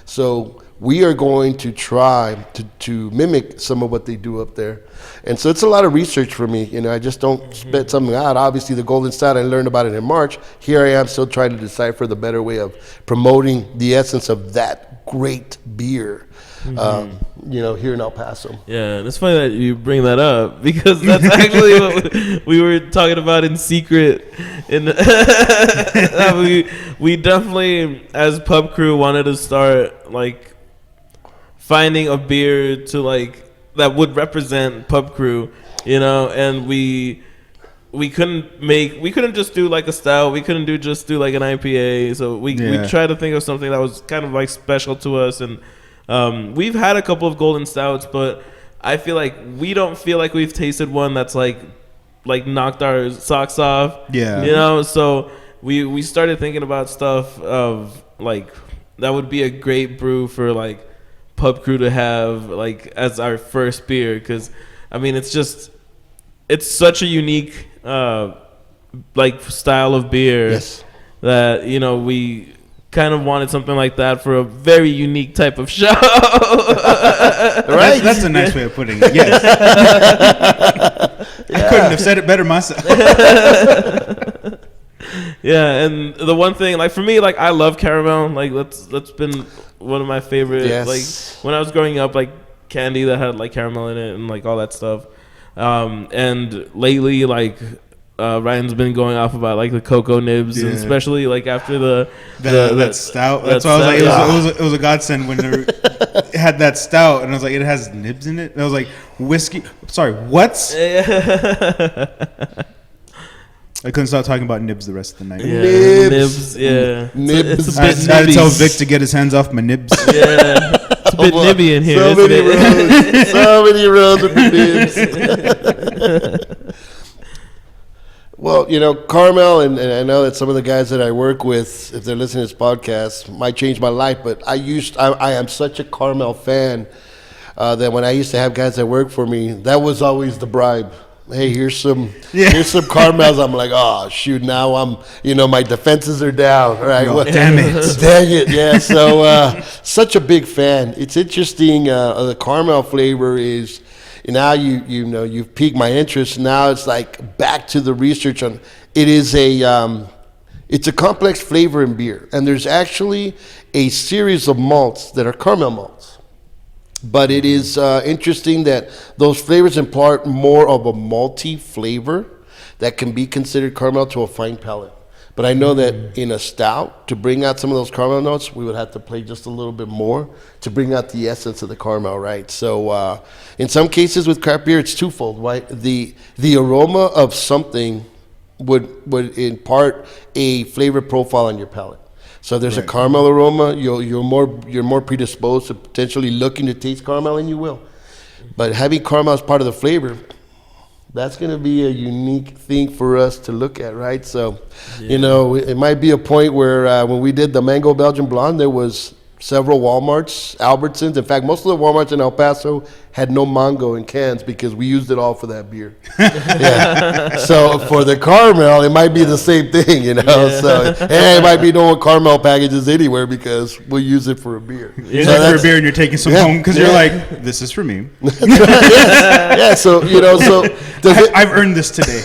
Speaker 3: so we are going to try to mimic some of what they do up there. And so it's a lot of research for me. I just don't spit something out. Obviously, the Golden Stout, I learned about it in March. Here I am still trying to decipher the better way of promoting the essence of that great beer. Here in El Paso.
Speaker 2: Yeah, and it's funny that you bring that up because that's actually what we were talking about in secret. We definitely, as Pub Crew, wanted to start like finding a beer to like that would represent Pub Crew, and we couldn't just do like a stout. We couldn't just do like an IPA. So we tried to think of something that was kind of like special to us. And we've had a couple of golden stouts, but I feel like we don't feel like we've tasted one that's like knocked our socks off.
Speaker 1: Yeah.
Speaker 2: So we started thinking about stuff of like that would be a great brew for like Pub Crew to have like as our first beer, because I mean it's such a unique like style of beer.
Speaker 3: Yes.
Speaker 2: That we kind of wanted something like that for a very unique type of show.
Speaker 3: Right?
Speaker 1: That's a nice way of putting it. Yes. I couldn't have said it better myself.
Speaker 2: Yeah, and the one thing, like for me, like I love caramel. Like that's been one of my favorite.
Speaker 3: Yes.
Speaker 2: Like when I was growing up, like candy that had like caramel in it and like all that stuff. And lately, like Ryan's been going off about like the cocoa nibs, and especially like after that
Speaker 1: stout. That's why I was like, it was a godsend when they had that stout, and I was like, it has nibs in it. And I was like, whiskey. Sorry, what? I couldn't stop talking about nibs the rest of the night.
Speaker 2: Yeah,
Speaker 3: Nibs.
Speaker 2: Yeah,
Speaker 3: Nibs.
Speaker 2: It's a bit
Speaker 1: I had to tell
Speaker 2: nibby.
Speaker 1: Vic to get his hands off my nibs.
Speaker 2: Yeah, it's a bit nibby in here.
Speaker 3: So
Speaker 2: isn't
Speaker 3: many
Speaker 2: it?
Speaker 3: roads. So many roads with the nibs. Well, Carmel, and I know that some of the guys that I work with, if they're listening to this podcast, might change my life, but I am such a Carmel fan that when I used to have guys that work for me, that was always the bribe. Hey, here's some Carmels. I'm like, oh shoot, now I'm, my defenses are down. Right?
Speaker 1: Oh, damn it.
Speaker 3: Dang it. Yeah. So such a big fan. It's interesting. The Carmel flavor is, now you've piqued my interest. Now it's like back to the research on it. Is it's a complex flavor in beer, and there's actually a series of malts that are Carmel malts. But it is interesting that those flavors impart more of a malty flavor that can be considered caramel to a fine palate. But I know that in a stout, to bring out some of those caramel notes, we would have to play just a little bit more to bring out the essence of the caramel, right? So in some cases with craft beer, it's twofold, right? The aroma of something would impart a flavor profile on your palate. So if there's a caramel aroma, you're more predisposed to potentially looking to taste caramel, and you will. But having caramel as part of the flavor, that's going to be a unique thing for us to look at, right? So, it might be a point where when we did the Mango Belgian Blonde, there was several Walmarts, Albertsons. In fact, most of the Walmarts in El Paso had no mango in cans because we used it all for that beer. Yeah. So for the caramel, it might be the same thing, So it might be no caramel packages anywhere because we'll use it for a beer.
Speaker 1: Use it for a beer, and you're taking some home because you're like, this is for me.
Speaker 3: Yeah. So so
Speaker 1: I've earned this today.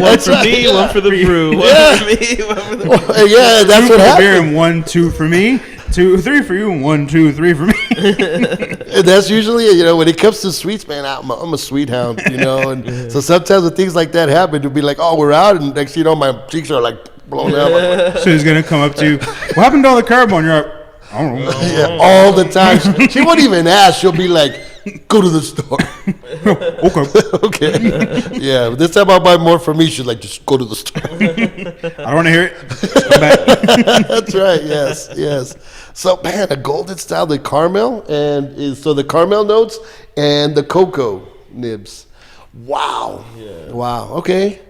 Speaker 2: One for me, one for the brew. One for me, one for the brew.
Speaker 3: Yeah, that's what happened.
Speaker 1: Beer and 1, 2 for me. 2, 3 for you, and 1, 2, 3 for me.
Speaker 3: And that's usually, when it comes to sweets, man, I'm a sweet hound, and so sometimes when things like that happen, it'll be like, oh, we're out, and next thing you know, my cheeks are like blown out.
Speaker 1: So he's gonna come up to you. What happened to all the caramel? And you're like, I don't know.
Speaker 3: Yeah, all the time. She won't even ask. She'll be like, Go to the store.
Speaker 1: Okay.
Speaker 3: Okay. Yeah, this time I'll buy more from me. She's like, just go to the store.
Speaker 1: I don't want to hear it. Just come back.
Speaker 3: That's right. Yes, yes. So, man, a golden style, the caramel, so the caramel notes and the cocoa nibs. Wow.
Speaker 2: Yeah.
Speaker 3: Wow. Okay.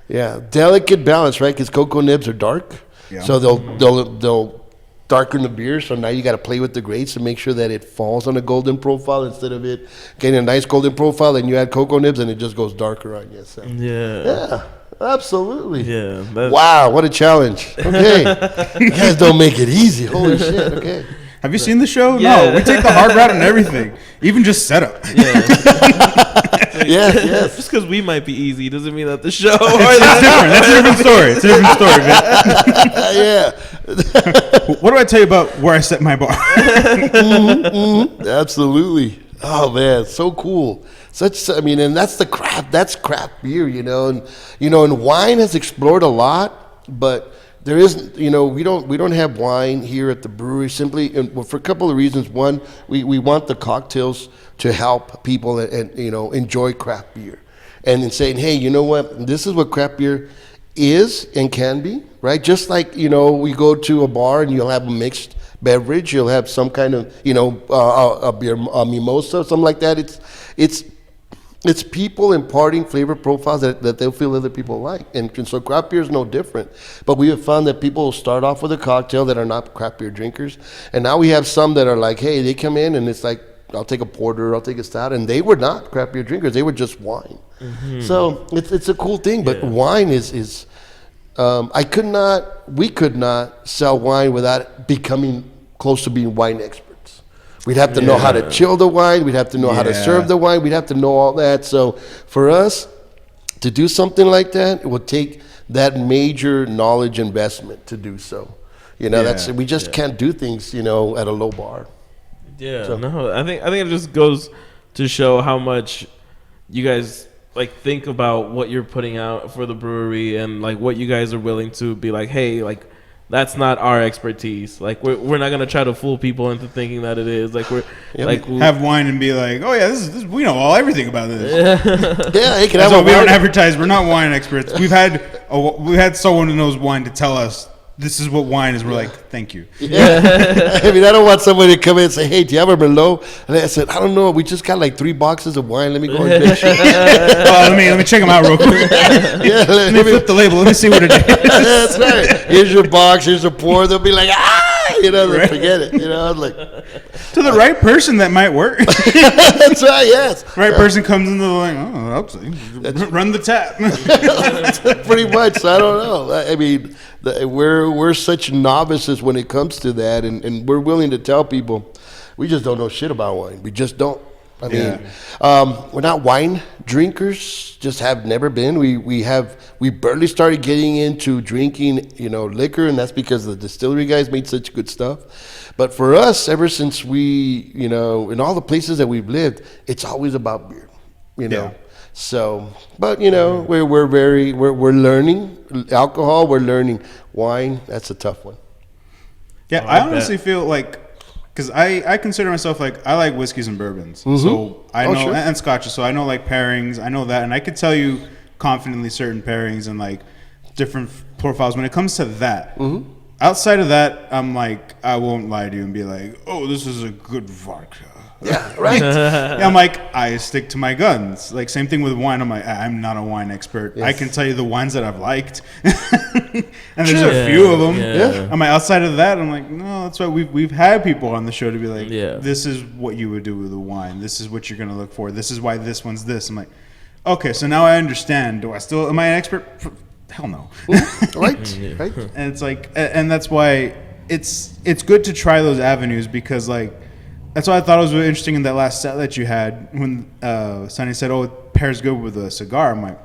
Speaker 3: Yeah. Delicate balance, right? Because cocoa nibs are dark.
Speaker 1: Yeah.
Speaker 3: So they'll darken the beer. So now you got to play with the grades to make sure that it falls on a golden profile instead of it getting a nice golden profile. And you add cocoa nibs and it just goes darker, I guess. So. Yeah. Absolutely.
Speaker 2: Yeah.
Speaker 3: Wow, what a challenge. Okay. You guys don't make it easy. Holy shit. Okay.
Speaker 1: Have you seen the show?
Speaker 2: Yeah.
Speaker 1: No, we take the hard route and everything, even just setup.
Speaker 3: Yes.
Speaker 2: Just because we might be easy doesn't mean that the show.
Speaker 1: It's different. That's a different story. It's a different story, man. What do I tell you about where I set my bar?
Speaker 3: Absolutely. Oh man, so cool. And that's the craft. That's craft beer, and wine has explored a lot, but there isn't. We don't have wine here at the brewery simply for a couple of reasons. One, we want the cocktails to help people and enjoy craft beer, and in saying, hey, you know what, this is what craft beer is and can be, right? Just like we go to a bar and you'll have a mixed beverage, you'll have some kind of a beer, a mimosa, something like that. It's people imparting flavor profiles that they'll feel other people like, and so craft beer is no different. But we have found that people will start off with a cocktail that are not craft beer drinkers, and now we have some that are like, hey, they come in and it's like, I'll take a porter, I'll take a stout, and they were not craft beer drinkers; they were just wine. Mm-hmm. So it's a cool thing, but wine is we could not sell wine without becoming close to being wine experts. We'd have to know how to chill the wine. We'd have to know how to serve the wine. We'd have to know all that. So for us to do something like that, it would take that major knowledge investment to do so. We just can't do things, at a low bar.
Speaker 2: Yeah, so. No, I think it just goes to show how much you guys think about what you're putting out for the brewery and what you guys are willing to be like, hey, that's not our expertise. We're not gonna try to fool people into thinking that it is. We
Speaker 1: have wine and be like, oh yeah, this we know everything about this.
Speaker 3: Yeah,
Speaker 1: we don't advertise. We're not wine experts. We've had someone who knows wine to tell us this is what wine is. We're like, thank you.
Speaker 3: Yeah. I don't want somebody to come in and say, hey, do you have a Merlot? And I said, I don't know. We just got 3 boxes of wine. Let me go and make sure.
Speaker 1: Let me check them out real quick. Let me flip the label. Let me see what it is.
Speaker 3: That's right. Here's your box. Here's a pour. They'll be like, right. Forget it. I'm like,
Speaker 1: to the right person, that might work.
Speaker 3: That's right. Yes.
Speaker 1: Right person comes into the run the tap.
Speaker 3: Pretty much. So I don't know. We're such novices when it comes to that, and we're willing to tell people we just don't know shit about wine. We just don't. We're not wine drinkers. Just have never been. We barely started getting into drinking, liquor, and that's because the distillery guys made such good stuff. But for us, ever since we, in all the places that we've lived, it's always about beer,
Speaker 1: Yeah.
Speaker 3: So, but we're learning alcohol. We're learning wine. That's a tough one.
Speaker 1: Yeah, I honestly feel because I consider myself I like whiskeys and bourbons. Mm-hmm. So I know and scotches. So I know pairings. I know that, and I could tell you confidently certain pairings and different profiles when it comes to that. Mm-hmm. Outside of that, I'm I won't lie to you and be like, oh, this is a good vodka.
Speaker 3: Yeah, right.
Speaker 1: I'm I stick to my guns. Same thing with wine. I'm not a wine expert. Yes. I can tell you the wines that I've liked, and there's a few of them.
Speaker 3: Yeah.
Speaker 1: I'm outside of that. I'm no, that's why we've had people on the show to be this is what you would do with a wine. This is what you're gonna look for. This is why this one's this. I'm okay, so now I understand. Am I an expert? Hell no.
Speaker 3: Right.
Speaker 1: And it's and that's why it's good to try those avenues because that's why I thought it was really interesting in that last set that you had when Sonny said, oh, it pairs good with a cigar. I'm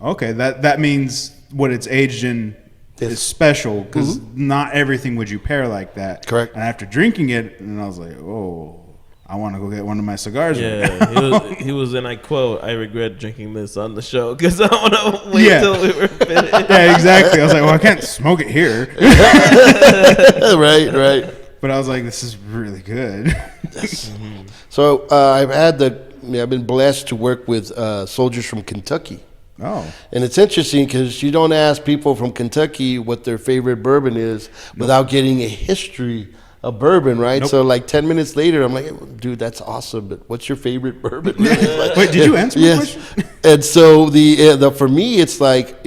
Speaker 1: okay, that means what it's aged in is special because not everything would you pair like that.
Speaker 3: Correct.
Speaker 1: And after drinking it, and I was oh, I want to go get one of my cigars.
Speaker 2: Yeah, he was, and I quote, I regret drinking this on the show because I want to wait till we were finished.
Speaker 1: Yeah, exactly. I was well, I can't smoke it here.
Speaker 3: Right.
Speaker 1: But I was like, this is really good.
Speaker 3: So I've been blessed to work with soldiers from Kentucky.
Speaker 1: Oh.
Speaker 3: And it's interesting because you don't ask people from Kentucky what their favorite bourbon is without getting a history of bourbon, right?
Speaker 1: Nope.
Speaker 3: So like 10 minutes later, I'm like, dude, that's awesome, but what's your favorite bourbon?
Speaker 1: Wait, did you answer my question?
Speaker 3: And so the for me, it's like,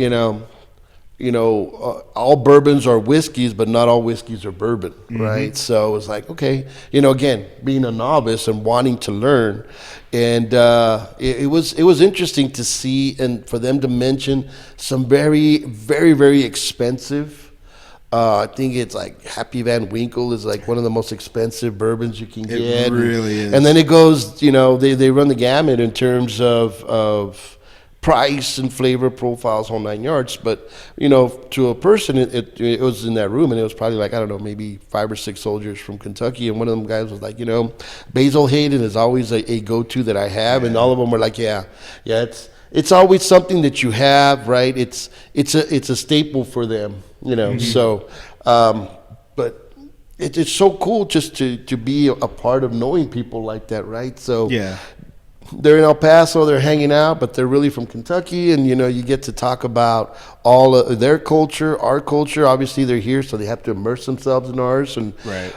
Speaker 3: all bourbons are whiskeys, but not all whiskeys are bourbon, right? So it's like, okay, again, being a novice and wanting to learn, and it was interesting to see and for them to mention some very, very, very expensive. I think it's like Happy Van Winkle is like one of the most expensive bourbons you can get.
Speaker 1: It really is.
Speaker 3: And then it goes, they run the gamut in terms of price and flavor profiles, whole 9 yards. But to a person, it was in that room, and it was probably like, I don't know, maybe 5 or 6 soldiers from Kentucky, and one of them guys was like, Basil Hayden is always a go-to that I have, and all of them were like, yeah, it's always something that you have, right? It's a staple for them, So, but it's so cool just to be a part of knowing people like that, right? So
Speaker 1: Yeah.
Speaker 3: they're in El Paso, they're hanging out, but they're really from Kentucky, and you get to talk about all of their culture, our culture. Obviously, they're here, so they have to immerse themselves in ours. And
Speaker 1: Right.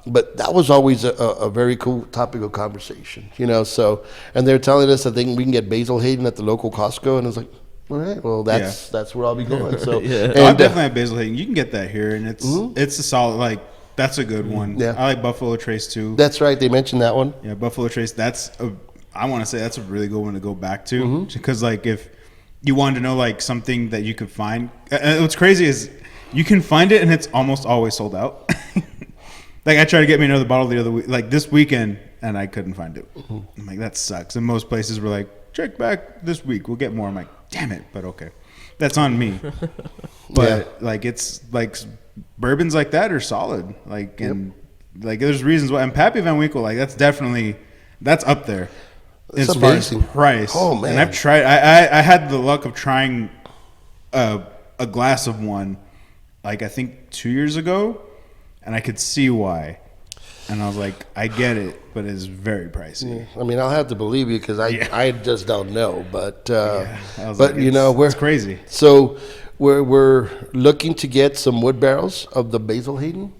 Speaker 3: but that was always a very cool topic of conversation, So, and they're telling us that we can get Basil Hayden at the local Costco, and I was like, all right, well, that's where I'll be going. So,
Speaker 2: Yeah.
Speaker 1: I definitely have Basil Hayden. You can get that here, and it's a solid, like, that's a good one.
Speaker 3: Yeah.
Speaker 1: I like Buffalo Trace too.
Speaker 3: that's right. They mentioned that one.
Speaker 1: Yeah, Buffalo Trace. I want to say that's a really good one to go back to, because like if you wanted to know like something that you could find, what's crazy is you can find it and it's almost always sold out. Like I tried to get me another bottle the other week, like this weekend, and I couldn't find it. I'm like, that sucks. And most places were like, check back this week, we'll get more. I'm like, damn it, but okay, that's on me. But like it's like bourbons like that are solid. Like and like there's reasons why. And Pappy Van Winkle, like that's up there.
Speaker 3: It's
Speaker 1: As far
Speaker 3: amazing.
Speaker 1: as price.
Speaker 3: Oh, man.
Speaker 1: And I've tried. I had the luck of trying a glass of one, like I think 2 years ago, and I could see why. And I was like, I get it, but it's very pricey.
Speaker 3: I mean, I'll have to believe you because I just don't know. But
Speaker 1: I was
Speaker 3: but
Speaker 1: like,
Speaker 3: we're
Speaker 1: it's crazy.
Speaker 3: So we're looking to get some wood barrels of the Basil Hayden,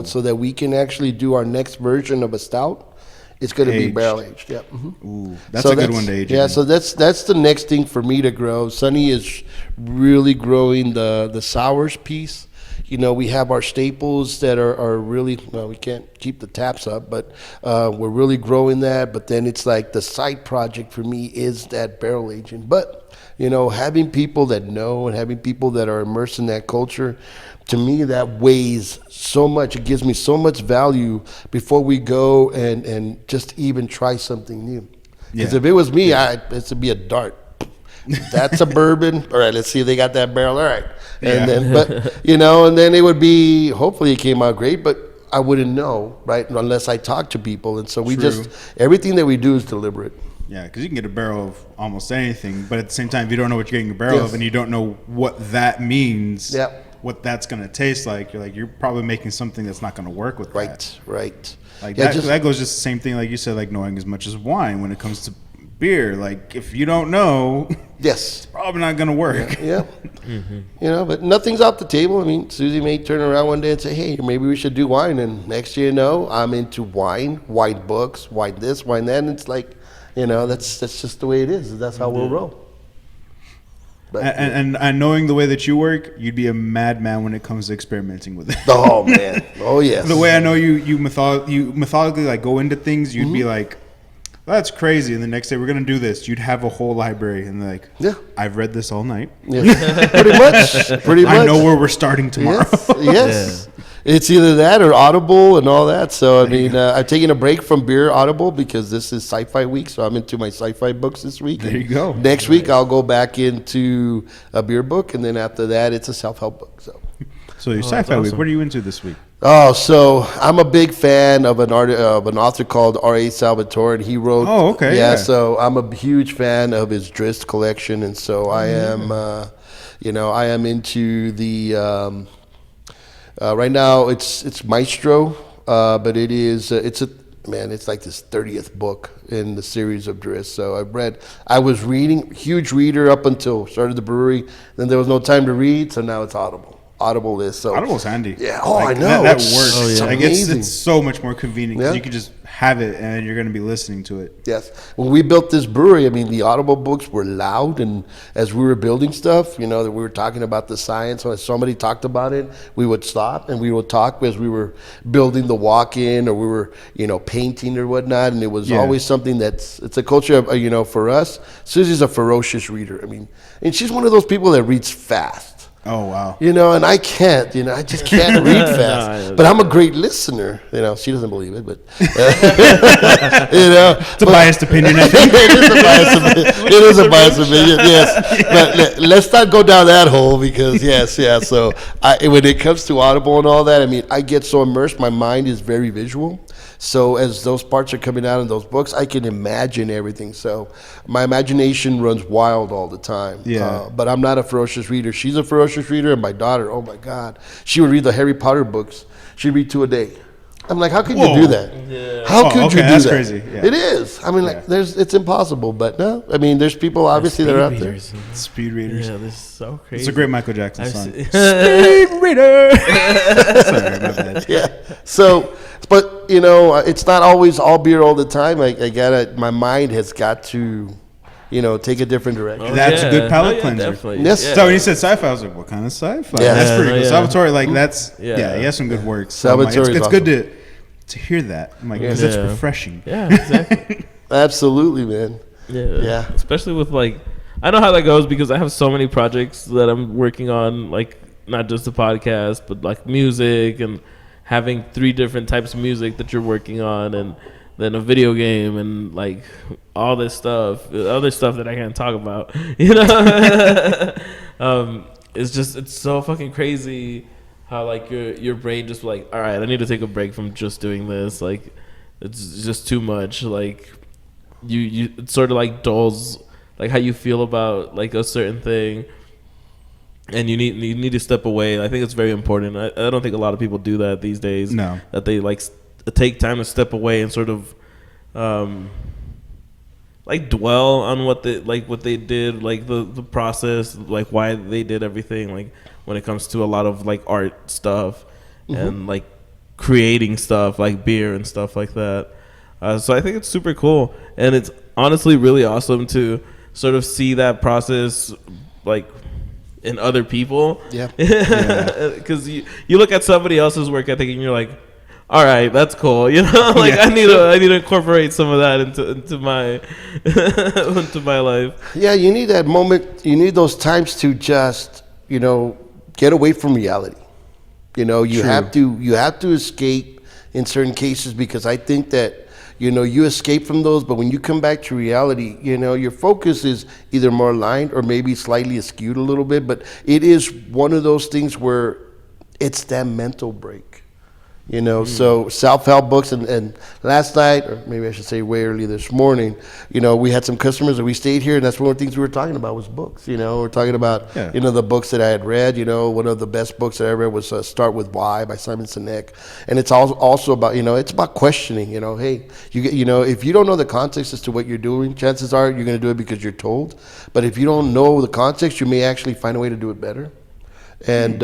Speaker 3: so that we can actually do our next version of a stout. It's going to be
Speaker 1: Aged.
Speaker 3: barrel aged. Yep.
Speaker 1: Ooh, that's a good one to age.
Speaker 3: Yeah,
Speaker 1: in.
Speaker 3: so that's the next thing for me to grow. Sonny is really growing the sours piece. We have our staples that are really, well, we can't keep the taps up, but we're really growing that. But then it's like the side project for me is that barrel aging. But, having people that know and having people that are immersed in that culture, to me, that weighs so much. It gives me so much value before we go and just even try something new. Because if it was me, it would be a dart. That's a bourbon. All right, let's see if they got that barrel. All right. And then, but, and then it would be, hopefully it came out great, but I wouldn't know, right, unless I talk to people. And so everything that we do is deliberate.
Speaker 1: Yeah, because you can get a barrel of almost anything, but at the same time, if you don't know what you're getting a barrel of and you don't know what that means, what that's going to taste like, you're probably making something that's not going to work with that.
Speaker 3: Right.
Speaker 1: Like that goes just the same thing, like you said, like knowing as much as wine when it comes to beer. Like if you don't know, it's probably not going to work.
Speaker 3: Yeah. But nothing's off the table. I mean, Susie may turn around one day and say, hey, maybe we should do wine. And next year, I'm into wine books, wine this, wine that. And it's like, that's just the way it is. That's how we'll roll. But,
Speaker 1: and knowing the way that you work, you'd be a madman when it comes to experimenting with it.
Speaker 3: Oh man! Oh yes.
Speaker 1: The way I know you methodically like go into things, you'd be like, that's crazy. And the next day we're gonna do this. You'd have a whole library and like, I've read this all night.
Speaker 3: Yeah. Pretty much.
Speaker 1: I know where we're starting tomorrow.
Speaker 3: Yes. It's either that or Audible and all that. So, I mean, I've taken a break from beer Audible because this is Sci-Fi week. So I'm into my Sci-Fi books this week.
Speaker 1: There you go.
Speaker 3: Next week, I'll go back into a beer book. And then after that, it's a self-help book.
Speaker 1: So your Sci-Fi week, what are you into this week?
Speaker 3: Oh, so I'm a big fan of an author called R.A. Salvatore, and he wrote.
Speaker 1: Oh, okay.
Speaker 3: Yeah, so I'm a huge fan of his Drist collection, and so I am, I am into the Right now, it's Maestro, but it is it's like this 30th book in the series of Driss. So I was reading, huge reader up until started the brewery. Then there was no time to read, so now it's Audible. Audible is so.
Speaker 1: Audible's handy.
Speaker 3: Yeah. Oh, I know.
Speaker 1: That works.
Speaker 2: Oh, yeah.
Speaker 1: Like it's so much more convenient because
Speaker 3: Yeah.
Speaker 1: you can just have it and you're going to be listening to it.
Speaker 3: Yes. When we built this brewery, I mean, the Audible books were loud, and as we were building stuff, that we were talking about the science, when somebody talked about it, we would stop and we would talk as we were building the walk-in or we were, painting or whatnot, and it was always something it's a culture of, for us. Susie's a ferocious reader. I mean, and she's one of those people that reads fast.
Speaker 1: Oh, wow.
Speaker 3: And I can't, I just can't read fast. But I'm a great listener. She doesn't believe it, but,
Speaker 1: It's a biased opinion, I think.
Speaker 3: It is a biased opinion, yes. But let's not go down that hole because, So when it comes to Audible and all that, I mean, I get so immersed. My mind is very visual. So as those parts are coming out in those books, I can imagine everything. So my imagination runs wild all the time.
Speaker 1: Yeah.
Speaker 3: But I'm not a ferocious reader. She's a ferocious reader, and my daughter, oh my God, she would read the Harry Potter books. She'd read 2 a day. I'm like, how could you do that?
Speaker 2: Yeah.
Speaker 3: How could you do
Speaker 1: that's
Speaker 3: that?
Speaker 1: crazy. Yeah.
Speaker 3: It is. I mean, it's impossible. But no, I mean, there's people obviously that are out there.
Speaker 1: Speed readers.
Speaker 2: Yeah, this is so crazy.
Speaker 1: It's a great Michael Jackson song.
Speaker 2: Speed
Speaker 1: reader. Sorry, my bad.
Speaker 3: Yeah. So, but it's not always all beer all the time. My mind has got to, take a different direction.
Speaker 1: That's a good palate cleanser.
Speaker 2: Definitely.
Speaker 3: Yes.
Speaker 2: Yeah.
Speaker 1: So when you said sci-fi, I was like, what kind of sci-fi?
Speaker 3: Yeah.
Speaker 1: That's pretty good.
Speaker 2: Yeah.
Speaker 1: Salvatore, that's, he
Speaker 2: Yeah.
Speaker 1: has some good work. So I'm like,
Speaker 3: Salvatore's
Speaker 1: it's
Speaker 3: awesome.
Speaker 1: good to hear that. I'm like, because it's
Speaker 2: Yeah.
Speaker 1: refreshing.
Speaker 2: Yeah, exactly.
Speaker 3: Absolutely, man.
Speaker 2: Yeah. Especially with I know how that goes because I have so many projects that I'm working on, not just the podcast, but music and having 3 different types of music that you're working on, and then a video game and all this stuff, other stuff that I can't talk about. It's so fucking crazy how your brain just all right, I need to take a break from just doing this. It's just too much. You it sort of dulls how you feel about a certain thing, and you need to step away. I think it's very important. I don't think a lot of people do that these days.
Speaker 1: No.
Speaker 2: That they take time to step away and sort of dwell on what they did, the process, why they did everything, when it comes to a lot of art stuff and creating stuff beer and stuff like that. So I think it's super cool, and it's honestly really awesome to sort of see that process in other people.
Speaker 3: Yeah.
Speaker 2: Because you look at somebody else's work ethic and you're like, all right, that's cool. I need to incorporate some of that into my into my life.
Speaker 3: Yeah, you need that moment. You need those times to just get away from reality. You have to escape in certain cases, because I think that you escape from those, but when you come back to reality, your focus is either more aligned or maybe slightly askewed a little bit, but it is one of those things where it's that mental break. So self-help books, and last night, or maybe I should say way early this morning, we had some customers that we stayed here, and that's one of the things we were talking about was books. We're talking about, the books that I had read. One of the best books that I read was Start With Why by Simon Sinek. And it's also about, it's about questioning, hey, if you don't know the context as to what you're doing, chances are you're going to do it because you're told. But if you don't know the context, you may actually find a way to do it better. And,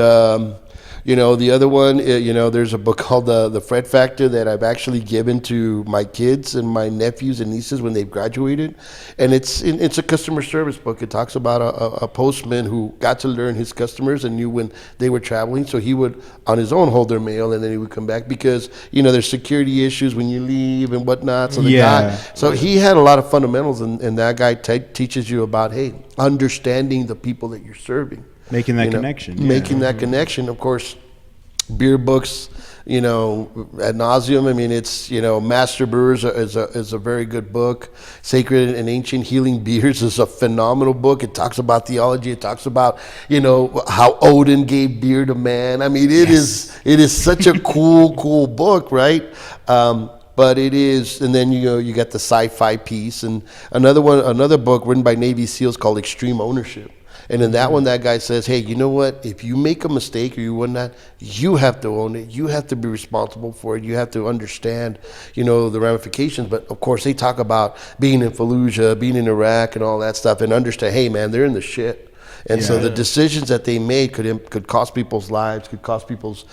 Speaker 3: the other one, there's a book called The Fred Factor that I've actually given to my kids and my nephews and nieces when they've graduated. And it's a customer service book. It talks about a postman who got to learn his customers and knew when they were traveling. So he would, on his own, hold their mail, and then he would come back because, there's security issues when you leave and whatnot. So he had a lot of fundamentals, and that guy teaches you about, hey, understanding the people that you're serving.
Speaker 1: Making that connection.
Speaker 3: Making that connection. Of course, beer books, ad nauseum. I mean, it's, Master Brewers is a very good book. Sacred and Ancient Healing Beers is a phenomenal book. It talks about theology. It talks about, how Odin gave beer to man. I mean, it is such a cool book, right? But it is, and then you got the sci-fi piece, and another book written by Navy SEALs called Extreme Ownership. And in that one, that guy says, hey, you know what? If you make a mistake or you whatnot, you have to own it. You have to be responsible for it. You have to understand, the ramifications. But, of course, they talk about being in Fallujah, being in Iraq and all that stuff and understand, hey, man, they're in the shit. And so the decisions that they made could cost people's lives, could cost people's,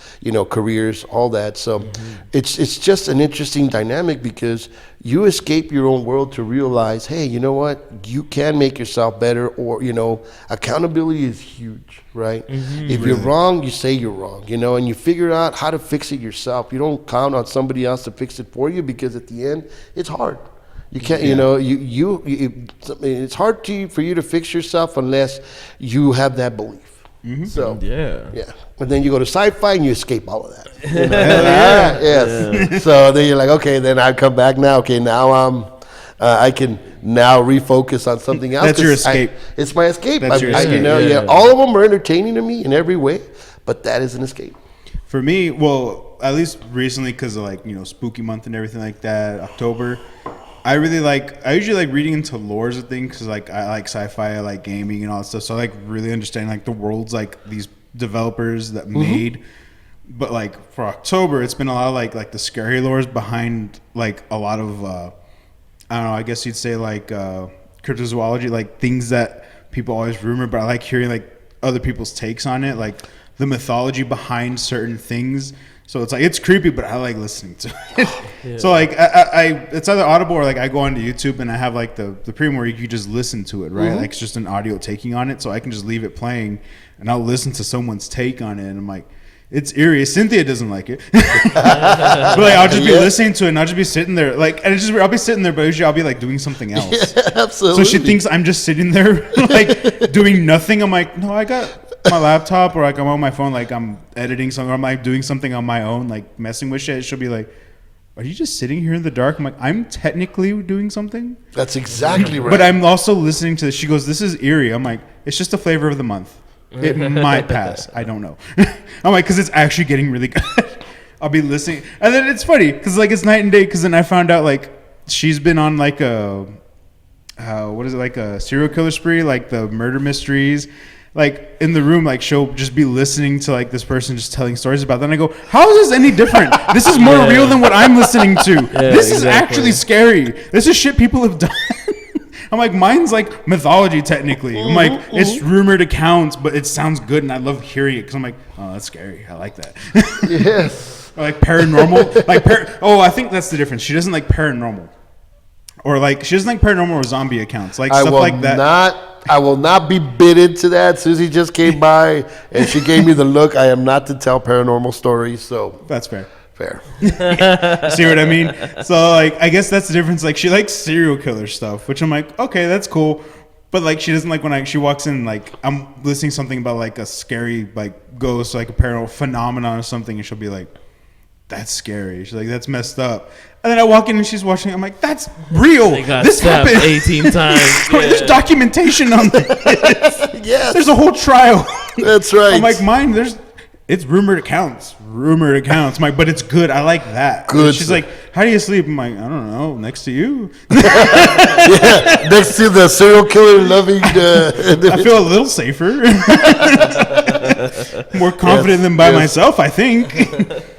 Speaker 3: careers, all that. So it's just an interesting dynamic because you escape your own world to realize, hey, you know what? You can make yourself better, or, accountability is huge, right? If you're wrong, you say you're wrong, and you figure out how to fix it yourself. You don't count on somebody else to fix it for you because at the end, it's hard. You can't, it's hard for you to fix yourself unless you have that belief. So, yeah. But then you go to sci-fi and you escape all of that. Yes. So then you're like, okay, then I come back now. Okay, now I can now refocus on something else.
Speaker 1: That's your escape.
Speaker 3: It's my escape.
Speaker 1: That's your escape.
Speaker 3: All of them are entertaining to me in every way, but that is an escape.
Speaker 1: For me, well, at least recently, because of spooky month and everything like that, October. I usually like reading into lores of things because I like sci-fi, I like gaming and all that stuff. So I like really understanding the worlds these developers that made. But for October, it's been a lot of like the scary lores behind a lot of I don't know. I guess you'd say cryptozoology, things that people always rumor. But I like hearing other people's takes on it, the mythology behind certain things. So it's creepy, but I like listening to it. Yeah. So I it's either Audible or I go onto YouTube and I have the premium where you can just listen to it, right? It's just an audio taking on it, so I can just leave it playing and I'll listen to someone's take on it, and I'm like, it's eerie. Cynthia doesn't like it, but I'll just be listening to it and I'll just be sitting there I'll be sitting there, but usually I'll be doing something else.
Speaker 3: Yeah, absolutely.
Speaker 1: So she thinks I'm just sitting there doing nothing. I'm like, no, I got my laptop, or I'm on my phone, I'm editing something, or I'm doing something on my own, messing with shit. She'll be like, are you just sitting here in the dark? I'm like, I'm technically doing something.
Speaker 3: That's exactly right.
Speaker 1: But I'm also listening to this. She goes, this is eerie. I'm like, it's just a flavor of the month. It might pass. I don't know. I'm like, because it's actually getting really good. I'll be listening. And then it's funny because it's night and day, because then I found out she's been on a serial killer spree, the murder mysteries. In the room, she'll just be listening to this person just telling stories about that. And I go, how is this any different? This is more real than what I'm listening to. This is actually scary. This is shit people have done. I'm like, mine's mythology technically. I'm like, it's rumored accounts, but it sounds good and I love hearing it because I'm like, oh, that's scary. I like that.
Speaker 3: Yes.
Speaker 1: Or paranormal. I think that's the difference. She doesn't like paranormal. Or she doesn't like paranormal or zombie accounts. Stuff like that.
Speaker 3: I will not be bidden to that. Susie just came by and she gave me the look. I am not to tell paranormal stories, so
Speaker 1: that's fair.
Speaker 3: See
Speaker 1: what I mean? So I guess that's the difference. She likes serial killer stuff, which I'm like, okay, that's cool. But she doesn't like when she walks in, I'm listening to something about a scary ghost, a paranormal phenomenon or something, and she'll be like, that's scary. She's like, that's messed up. And then I walk in and she's watching it. I'm like, that's real. This happened
Speaker 2: 18 times.
Speaker 1: There's documentation on this.
Speaker 3: Yes.
Speaker 1: There's a whole trial.
Speaker 3: That's right.
Speaker 1: I'm like, mine, it's rumored accounts. I'm like, but it's good. I like that.
Speaker 3: Good.
Speaker 1: She's like, how do you sleep? I'm like, I don't know. Next to you.
Speaker 3: Yeah, next to the serial killer loving.
Speaker 1: I feel a little safer. More confident than by myself, I think.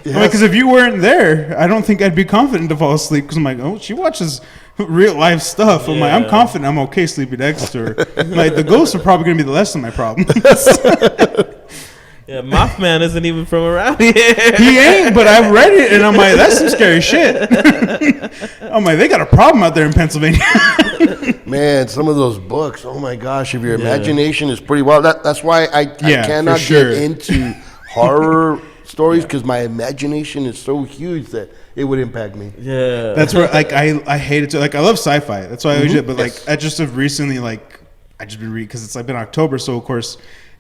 Speaker 1: Because if you weren't there, I don't think I'd be confident to fall asleep. Because I'm like, oh, she watches real life stuff. I'm like, I'm confident I'm okay sleeping next to her. The ghosts are probably going to be the less of my problem.
Speaker 2: Yeah, Mothman isn't even from around here.
Speaker 1: He ain't, but I've read it, and I'm like, that's some scary shit. I'm like, they got a problem out there in Pennsylvania.
Speaker 3: Man, some of those books, oh my gosh, if your imagination is pretty wild. That's why I cannot get into horror stories, because my imagination is so huge that it would impact me.
Speaker 2: Yeah.
Speaker 1: That's where, I hate it too. I love sci-fi. That's why I always do it. But, I just have recently, I just been reading, because it's, been October, so, of course,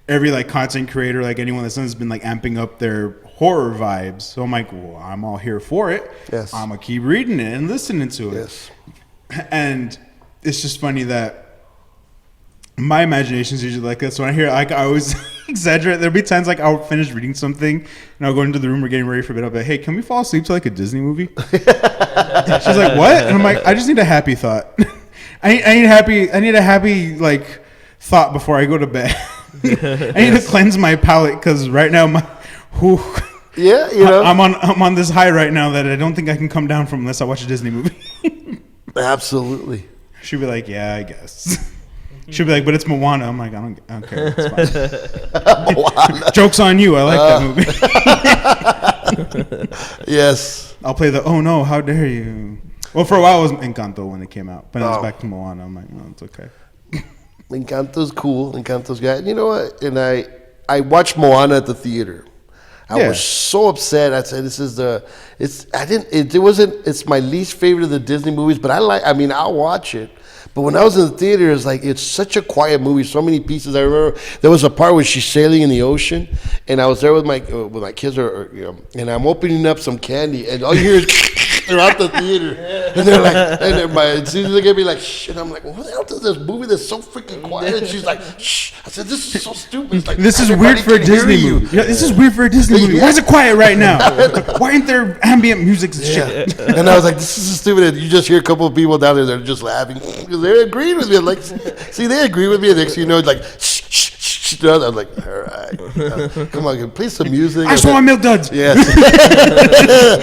Speaker 1: every content creator, anyone that's done has been amping up their horror vibes. So I'm like, well, I'm all here for it.
Speaker 3: Yes.
Speaker 1: I'm gonna keep reading it and listening to it.
Speaker 3: Yes.
Speaker 1: And it's just funny that my imagination is usually like this. When I hear, I always exaggerate. There'll be times I'll finish reading something and I'll go into the room, we're getting ready for bed. I'll be like, hey, can we fall asleep to a Disney movie? She's like, what? And I'm like, I just need a happy thought. I need a happy thought before I go to bed. I need to cleanse my palate because right now
Speaker 3: Yeah, you know.
Speaker 1: I'm on this high right now that I don't think I can come down from unless I watch a Disney movie.
Speaker 3: Absolutely.
Speaker 1: She'll be like, yeah, I guess. She'll be like, but it's Moana. I'm like, I don't care. It's fine. Joke's on you. I like that movie.
Speaker 3: Yes.
Speaker 1: I'll play the, oh no, how dare you. Well, for a while it was Encanto when it came out. But I was back to Moana. I'm like, no, it's okay.
Speaker 3: Encanto's cool. Encanto's good. And you know what? And I watched Moana at the theater. I was so upset. I said, it's my least favorite of the Disney movies, but I'll watch it. But when I was in the theater, it's such a quiet movie. So many pieces. I remember there was a part where she's sailing in the ocean, and I was there with my kids, and I'm opening up some candy, and all you hear is throughout the theater, and they're like, and Susie look at me like, shh, and I'm like, what the hell is this movie that's so freaking quiet? And she's like, shh. I said, this is so stupid. It's like,
Speaker 1: this is weird for a Disney movie. Yeah, this is weird for a Disney movie. Why is it quiet right now? Why aren't there ambient music and shit?
Speaker 3: And I was like, this is so stupid. And you just hear a couple of people down there that are just laughing because they're agreeing with me. I'm like, see, they agree with me. And next thing you know, it's like, shh, shh, shh. I'm like, all right, come on, play some music.
Speaker 1: I saw my milk duds.
Speaker 3: Yes.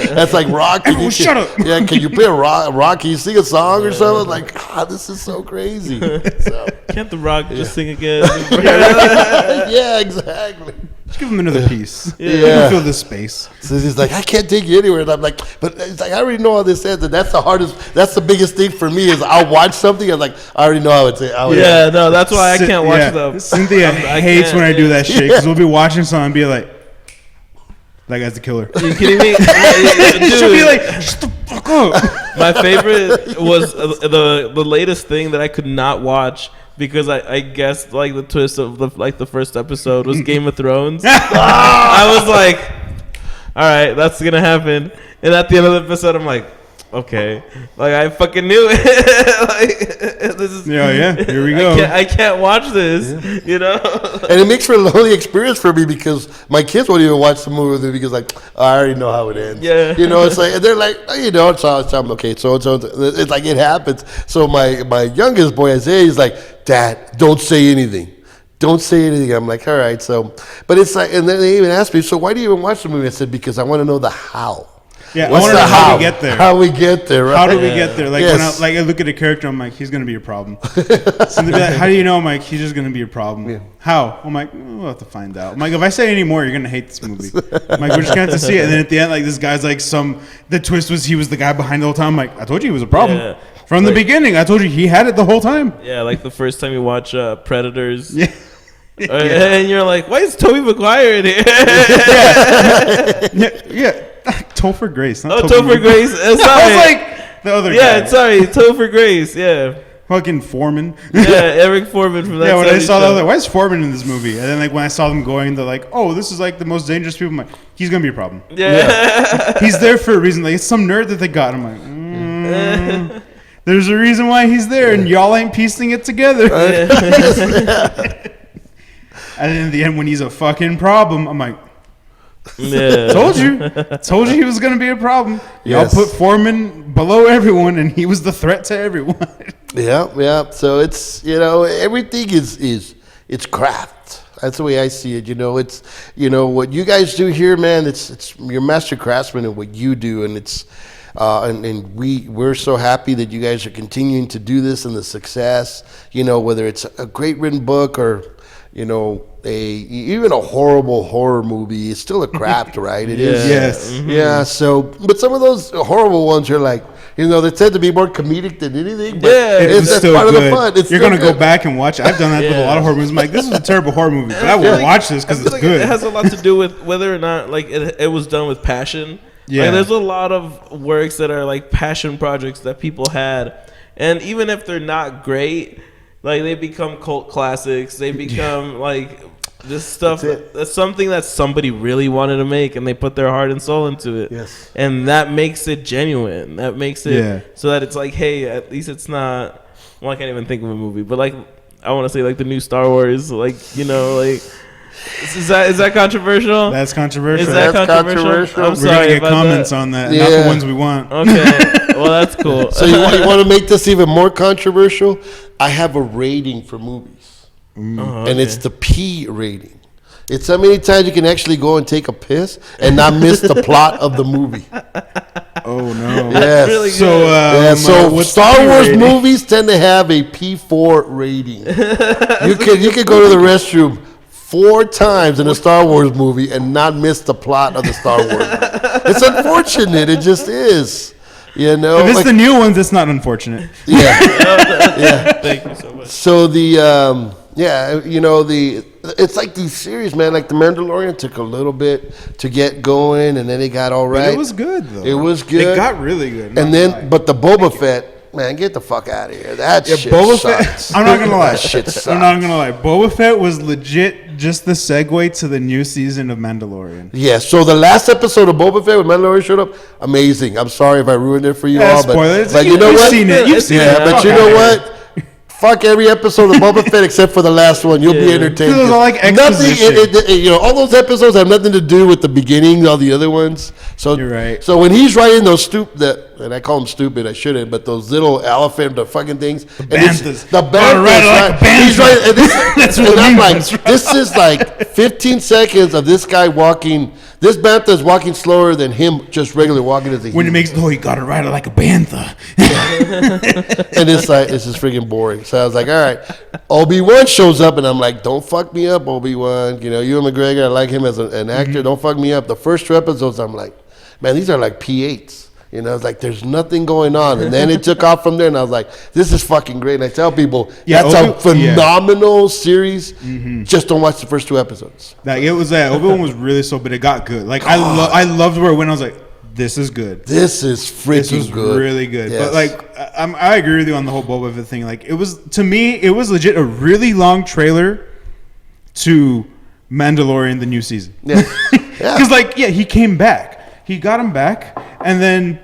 Speaker 3: That's like rock.
Speaker 1: Everyone shut up.
Speaker 3: Yeah, can you play a rock? Can you sing a song or something? Like, this is so crazy. So.
Speaker 2: Can't the Rock just sing again?
Speaker 3: Yeah, exactly.
Speaker 1: Just give him another piece.
Speaker 3: Yeah.
Speaker 1: Fill this space.
Speaker 3: So he's like, I can't take you anywhere. And I'm like, but it's like, I already know how this ends. And that's the hardest, that's the biggest thing for me is I'll watch something. I'm like, I already know how it's.
Speaker 2: Yeah, no, that's why I can't watch them.
Speaker 1: Cynthia hates when I do that shit because we'll be watching something and be like, that guy's the killer.
Speaker 2: Are you kidding me?
Speaker 1: She'll be like, shut the fuck up.
Speaker 2: My favorite was the latest thing that I could not watch because I guessed like the twist of the first episode was Game of Thrones. I was like, all right, that's gonna happen. And at the end of the episode, I'm like, okay, like I fucking knew it. Like this is
Speaker 1: yeah. Here we go.
Speaker 2: I can't watch this, you know.
Speaker 3: And it makes for a lonely experience for me because my kids won't even watch the movie with me because like I already know how it ends.
Speaker 2: Yeah,
Speaker 3: you know, it's like and they're like, oh, you know, it's okay. So it's like it happens. So my youngest boy Isaiah, he's like, Dad, don't say anything. Don't say anything. I'm like, all right. So, but it's like, and then they even asked me, so why do you even watch the movie? I said, because I want to know the how.
Speaker 1: Yeah, I want to know how we get there.
Speaker 3: How we get there, right?
Speaker 1: How do we get there? Like, yes. When I look at a character, I'm like, he's going to be a problem. So they'll be like, how do you know? I'm like, he's just going to be a problem. Yeah. How? I'm like, we'll have to find out. I'm like, if I say any more, you're going to hate this movie. I'm like, we're just going to have to see it. And then at the end, like, this guy's like the twist was he was the guy behind the whole time. I'm like, I told you he was a problem. Yeah. From the beginning, I told you he had it the whole time.
Speaker 2: Yeah, like the first time you watch Predators.
Speaker 1: Yeah.
Speaker 2: And you're like, why is Tobey Maguire in here?
Speaker 1: yeah. Topher Grace.
Speaker 2: Not Topher Grace. Sorry.
Speaker 1: I was like the other guy.
Speaker 2: Yeah, sorry. Topher Grace. Yeah.
Speaker 1: Fucking Foreman.
Speaker 2: Yeah, Eric Foreman from that.
Speaker 1: Yeah, when I saw that, I was like, why is Foreman in this movie? And then like when I saw them going, they're like, oh, this is like the most dangerous people. I'm like, he's going to be a problem.
Speaker 2: Yeah.
Speaker 1: He's there for a reason. Like, it's some nerd that they got. I'm like, there's a reason why he's there, and y'all ain't piecing it together. And then in the end, when he's a fucking problem, I'm like, told you he was going to be a problem. Yes. Y'all put Foreman below everyone, and he was the threat to everyone.
Speaker 3: Yeah. So it's, you know, everything is it's craft. That's the way I see it. You know, it's, you know, what you guys do here, man. It's you're master craftsmen in what you do, and it's. And we're so happy that you guys are continuing to do this and the success, you know, whether it's a great written book or, you know, even a horrible horror movie, it's still a craft, right? It is.
Speaker 1: Yes.
Speaker 3: Mm-hmm. Yeah. So, but some of those horrible ones are like, you know, they tend to be more comedic than anything. But
Speaker 1: it's still part good. Of the fun. You're gonna go back and watch. I've done that with a lot of horror movies. I'm like, this is a terrible horror movie, but I will watch this because it's like good.
Speaker 2: It has a lot to do with whether or not like it was done with passion. Yeah, like, there's a lot of works that are like passion projects that people had, and even if they're not great, like they become cult classics. They become like this stuff. That's something that somebody really wanted to make, and they put their heart and soul into it.
Speaker 3: Yes,
Speaker 2: and that makes it genuine. That makes it so that it's like, hey, at least it's not. Well, I can't even think of a movie, but like I want to say like the new Star Wars, like, you know, like. Is that controversial?
Speaker 1: That's controversial.
Speaker 2: Is that controversial? I'm
Speaker 1: We're
Speaker 2: sorry
Speaker 1: gonna get comments on that. Not the ones we want.
Speaker 2: Okay, well that's cool.
Speaker 3: So you want to make this even more controversial? I have a rating for movies. and it's the P rating. It's how many times you can actually go and take a piss and not miss the plot of the movie.
Speaker 1: Oh no!
Speaker 3: Yes.
Speaker 2: Really
Speaker 3: So Star Wars movies tend to have a P4 rating. You could go to the restroom 4 times in a Star Wars movie and not miss the plot of the Star Wars movie. It's unfortunate. It just is. You know,
Speaker 1: if it's the new ones, it's not unfortunate.
Speaker 3: Yeah. Yeah.
Speaker 2: Thank you so much.
Speaker 3: So it's like these series, man. Like The Mandalorian took a little bit to get going, and then it got all right.
Speaker 1: But it was good though.
Speaker 3: It was good.
Speaker 1: It got really good.
Speaker 3: And then, but the Boba Fett, man, get the fuck out of here. That shit
Speaker 1: Boba
Speaker 3: sucks.
Speaker 1: Fett. I'm not gonna lie.
Speaker 3: That shit sucks.
Speaker 1: I'm not gonna lie. Boba Fett was legit just the segue to the new season of Mandalorian.
Speaker 3: Yeah. So the last episode of Boba Fett when Mandalorian showed up, amazing. I'm sorry if I ruined it for you all,
Speaker 1: spoilers.
Speaker 3: but you know what?
Speaker 1: You've seen it.
Speaker 3: But you know what? Fuck every episode of Boba Fett except for the last one. You'll be entertained.
Speaker 1: It was all like exposition.
Speaker 3: All those episodes have nothing to do with the beginning, all the other ones. So
Speaker 1: You're right.
Speaker 3: So when he's writing those and I call them stupid, I shouldn't, but those little elephant, the fucking things. The
Speaker 1: banthas.
Speaker 3: Right? He's writing,
Speaker 1: That's what
Speaker 3: and I'm
Speaker 1: the
Speaker 3: like,
Speaker 1: memes was,
Speaker 3: this is like 15 seconds of this guy walking. This bantha is walking slower than him just regularly walking as a
Speaker 1: when he
Speaker 3: human.
Speaker 1: makes, you gotta ride it like a bantha.
Speaker 3: And it's just freaking boring. So I was like, all right. Obi-Wan shows up, and I'm like, don't fuck me up, Obi-Wan. You know, Ewan McGregor, I like him as an actor.
Speaker 1: Mm-hmm.
Speaker 3: Don't fuck me up. The first 2 episodes, I'm like, man, these are like P8s. You know, it's like there's nothing going on. And then it took off from there, and I was like, this is fucking great. And I tell people, that's a phenomenal series. Mm-hmm. Just don't watch the first 2 episodes.
Speaker 1: Like, it was that. Obi-Wan was really but it got good. Like, I loved where it went. I was like, this is good.
Speaker 3: This is freaking
Speaker 1: This was
Speaker 3: good.
Speaker 1: really good.
Speaker 3: Yes.
Speaker 1: But, like, I agree with you on the whole Boba Fett thing. Like, to me, it was legit a really long trailer to Mandalorian, the new season.
Speaker 3: Yeah.
Speaker 1: Because, he came back. He got him back, and then,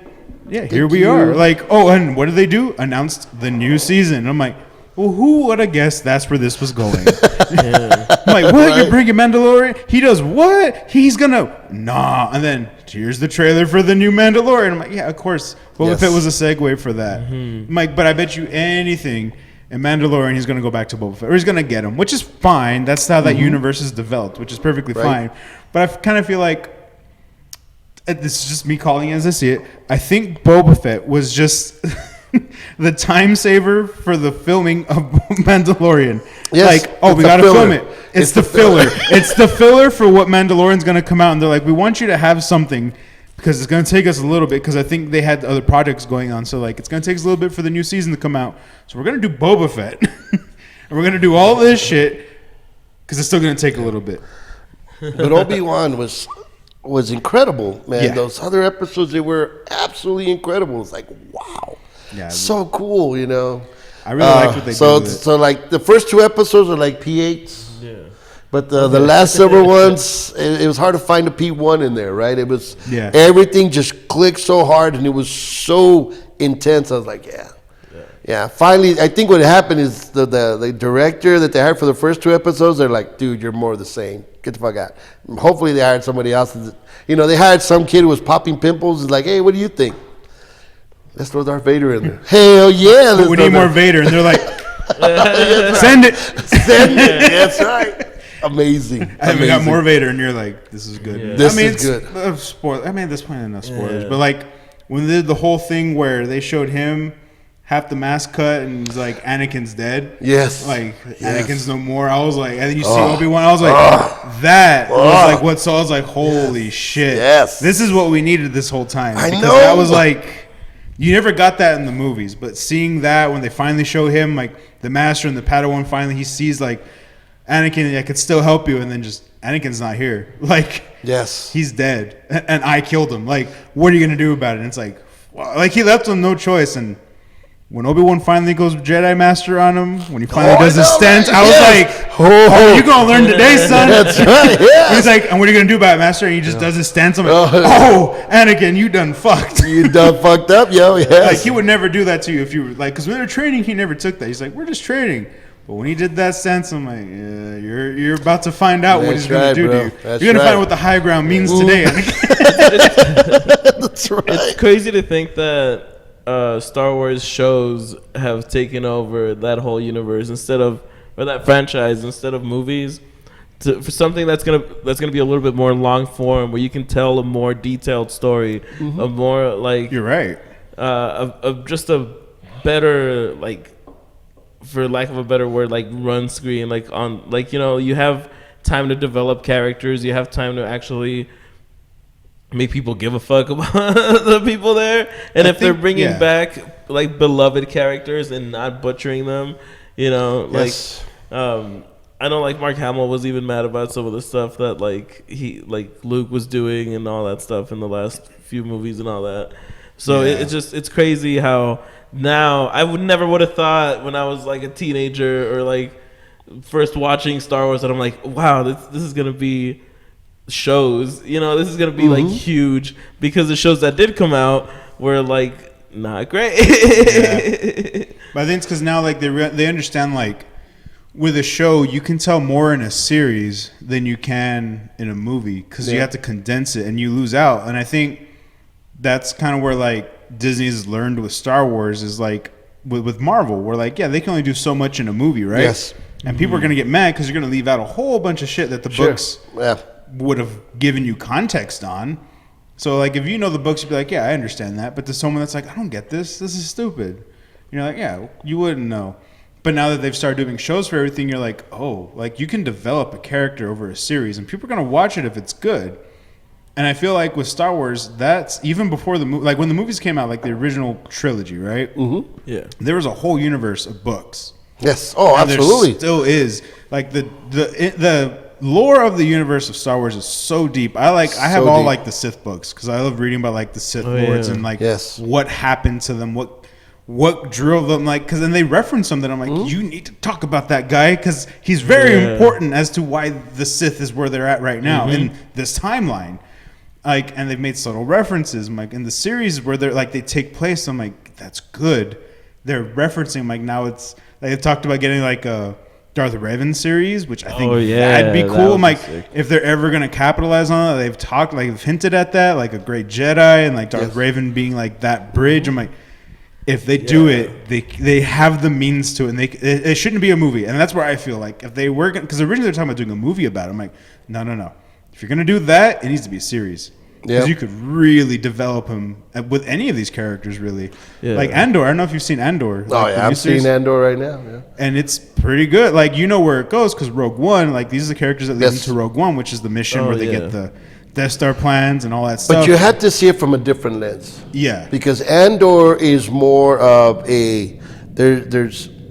Speaker 1: here we are. Like, and what did they do? Announced the new season. And I'm like, well, who would have guessed that's where this was going? I'm like, what?
Speaker 3: Right.
Speaker 1: You're bringing Mandalorian? He does what? He's gonna nah. And then here's the trailer for the new Mandalorian. I'm like, yeah, of course. Boba Fett was a segue for that. I'm like, but I bet you anything in Mandalorian he's gonna go back to Boba Fett, or he's gonna get him, which is fine. That's how that universe is developed, which is perfectly fine. But I kind of feel like, this is just me calling it as I see it, I think Boba Fett was just the time saver for the filming of Mandalorian.
Speaker 3: Yes,
Speaker 1: we got to film it. It's the filler. It's the filler for what Mandalorian's going to come out. And they're like, we want you to have something because it's going to take us a little bit, because I think they had other projects going on. So, it's going to take us a little bit for the new season to come out. So we're going to do Boba Fett. And we're going to do all this shit because it's still going to take a little bit.
Speaker 3: But Obi-Wan was incredible, man.
Speaker 1: Yeah.
Speaker 3: Those other episodes, they were absolutely incredible. It's like, wow.
Speaker 1: Yeah,
Speaker 3: so cool, you know.
Speaker 1: I really liked what they did with it.
Speaker 3: So like the first 2 episodes are like P8s.
Speaker 2: Yeah.
Speaker 3: But the last several ones, it was hard to find a P1 in there, right? It was everything just clicked so hard, and it was so intense. I was like, yeah. Finally, I think what happened is the director that they hired for the first 2 episodes, they're like, dude, you're more of the same. Get the fuck out. Hopefully they hired somebody else. You know, they hired some kid who was popping pimples. It's like, hey, what do you think? Let's throw Darth Vader in there. Hell yeah.
Speaker 1: We need more Vader. And they're like, send it.
Speaker 3: Send it. That's right. Amazing.
Speaker 1: And we got more Vader, and you're like, this is good.
Speaker 3: Yeah. This is good.
Speaker 1: I mean, there's plenty enough spoilers. Yeah. But, when they did the whole thing where they showed him half the mask cut, and he's like, Anakin's dead.
Speaker 3: Yes.
Speaker 1: Anakin's no more. I was like, and then you see Obi-Wan. I was like, that was like what. So I was like, holy shit.
Speaker 3: Yes.
Speaker 1: This is what we needed this whole time.
Speaker 3: I
Speaker 1: because
Speaker 3: know.
Speaker 1: That was like, you never got that in the movies, but seeing that when they finally show him, the Master and the Padawan, finally he sees Anakin, I could still help you, and then just Anakin's not here.
Speaker 3: Yes,
Speaker 1: he's dead, and I killed him. What are you gonna do about it? And it's he left him no choice. And when Obi-Wan finally goes Jedi Master on him, when he finally does his stance, I was like, you gonna learn today, son.
Speaker 3: That's right. Yeah.
Speaker 1: He's like, and what are you gonna do about it, Master? And he just does his stance. I'm like, Anakin, you done fucked.
Speaker 3: You done fucked up, yo. Yes.
Speaker 1: He would never do that to you if you were because when they're training, he never took that. He's like, we're just training. But when he did that stance, I'm like, yeah, you're about to find out what he's going to do to you. You're going to find out what the high ground means today.
Speaker 3: That's right.
Speaker 2: It's crazy to think that Star Wars shows have taken over that whole universe instead of or that franchise instead of movies. For something that's gonna be a little bit more long form, where you can tell a more detailed story, a more like
Speaker 1: You're right.
Speaker 2: of just a better, like, for lack of a better word, like run screen, like on, like, you know, you have time to develop characters, you have time to actually make people give a fuck about the people there, and if they're bringing back like beloved characters and not butchering them, you know, like I know, like, Mark Hamill was even mad about some of the stuff that like Luke was doing and all that stuff in the last few movies and all that. So it's crazy how now I would have thought when I was like a teenager or like first watching Star Wars that I'm like, wow, this is gonna be shows, you know, this is gonna be like huge, because the shows that did come out were like not great.
Speaker 1: But I think it's because now like they understand, like, with a show, you can tell more in a series than you can in a movie, because you have to condense it and you lose out. And I think that's kind of where like Disney's learned with Star Wars is like with Marvel, where like, they can only do so much in a movie, right? Yes. And people are going to get mad because you're going to leave out a whole bunch of shit that the books would have given you context on. So like if you know the books, you'd be like, I understand that. But to someone that's like, I don't get this. This is stupid. You're like, you wouldn't know. But now that they've started doing shows for everything, you're like, oh, like you can develop a character over a series and people are going to watch it if it's good. And I feel like with Star Wars, that's even before the movie, like when the movies came out, like the original trilogy, right? Mm-hmm. Yeah. There was a whole universe of books.
Speaker 3: Yes. Oh, and absolutely.
Speaker 1: There still is. Like the lore of the universe of Star Wars is so deep. I have all like the Sith books because I love reading about like the Sith lords and like what happened to them, what drove them, like, because then they reference something. I'm like, you need to talk about that guy because he's very important as to why the Sith is where they're at right now in this timeline. Like, and they've made subtle references. I'm like, in the series where they're like they take place, I'm like, that's good. They're referencing. I'm like, now it's like they talked about getting like a Darth Revan series, which I think that'd be cool. I'm like, if they're ever gonna capitalize on it, they've hinted at that, like a great Jedi and like Darth Revan being like that bridge. I'm like, if they do it, they have the means to it, and it shouldn't be a movie. And that's where I feel like if they were, because originally they're talking about doing a movie about it. I'm like, no. If you're gonna do that, it needs to be a series. Because you could really develop him with any of these characters, really. Yeah. Like Andor, I don't know if you've seen Andor.
Speaker 3: I'm seeing Andor right now. Yeah.
Speaker 1: And it's pretty good. Like, you know where it goes, because Rogue One, like, these are the characters that lead into Rogue One, which is the mission where they get the Death Star plans and all that stuff.
Speaker 3: But you had to see it from a different lens.
Speaker 1: Yeah.
Speaker 3: Because Andor is more of a...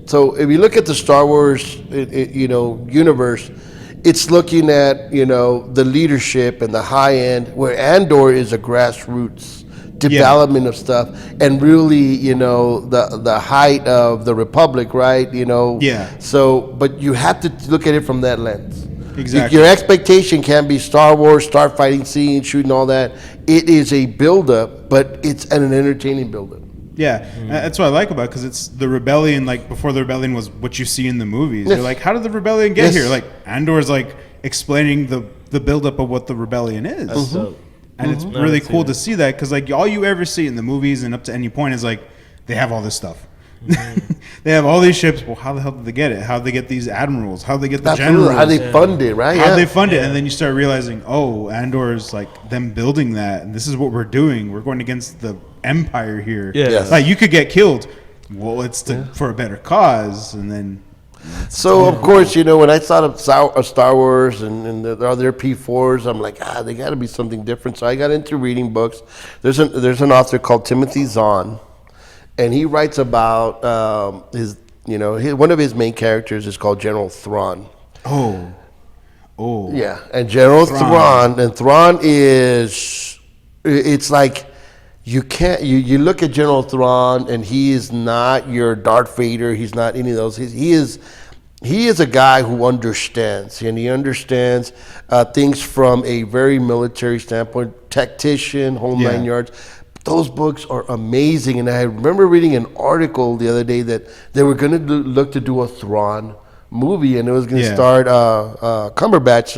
Speaker 3: So if you look at the Star Wars universe, it's looking at, the leadership and the high end, where Andor is a grassroots development of stuff, and really, the height of the Republic, right? So, but you have to look at it from that lens.
Speaker 1: Exactly.
Speaker 3: Your expectation can't be Star Wars, start fighting scenes, shooting all that. It is a build-up, but it's an entertaining build-up.
Speaker 1: Yeah, that's what I like about it, because it's the rebellion, like before the rebellion was what you see in the movies. You're like, how did the rebellion get here? Like, Andor's like explaining the buildup of what the rebellion is. And it's really cool to see that, because like all you ever see in the movies and up to any point is like, they have all this stuff. They have all these ships. Well, how the hell did they get it? How did they get these admirals? How did they get the generals?
Speaker 3: How they fund it, right?
Speaker 1: How they fund it, and then you start realizing, Andor is like them building that, and this is what we're doing. We're going against the Empire here. Like, you could get killed. Well, it's for a better cause, and then.
Speaker 3: So of course, when I thought of Star Wars and the other P4s, I'm like, they got to be something different. So I got into reading books. There's an author called Timothy Zahn. And he writes about one of his main characters is called General Thrawn. Yeah, and General Thrawn, and Thrawn it's like you look at General Thrawn, and he is not your Darth Vader. He's not any of those. He is a guy who understands, and he understands things from a very military standpoint, tactician, whole 9 yards. Those books are amazing, and I remember reading an article the other day that they were going to look to do a Thrawn movie, and it was going to start Cumberbatch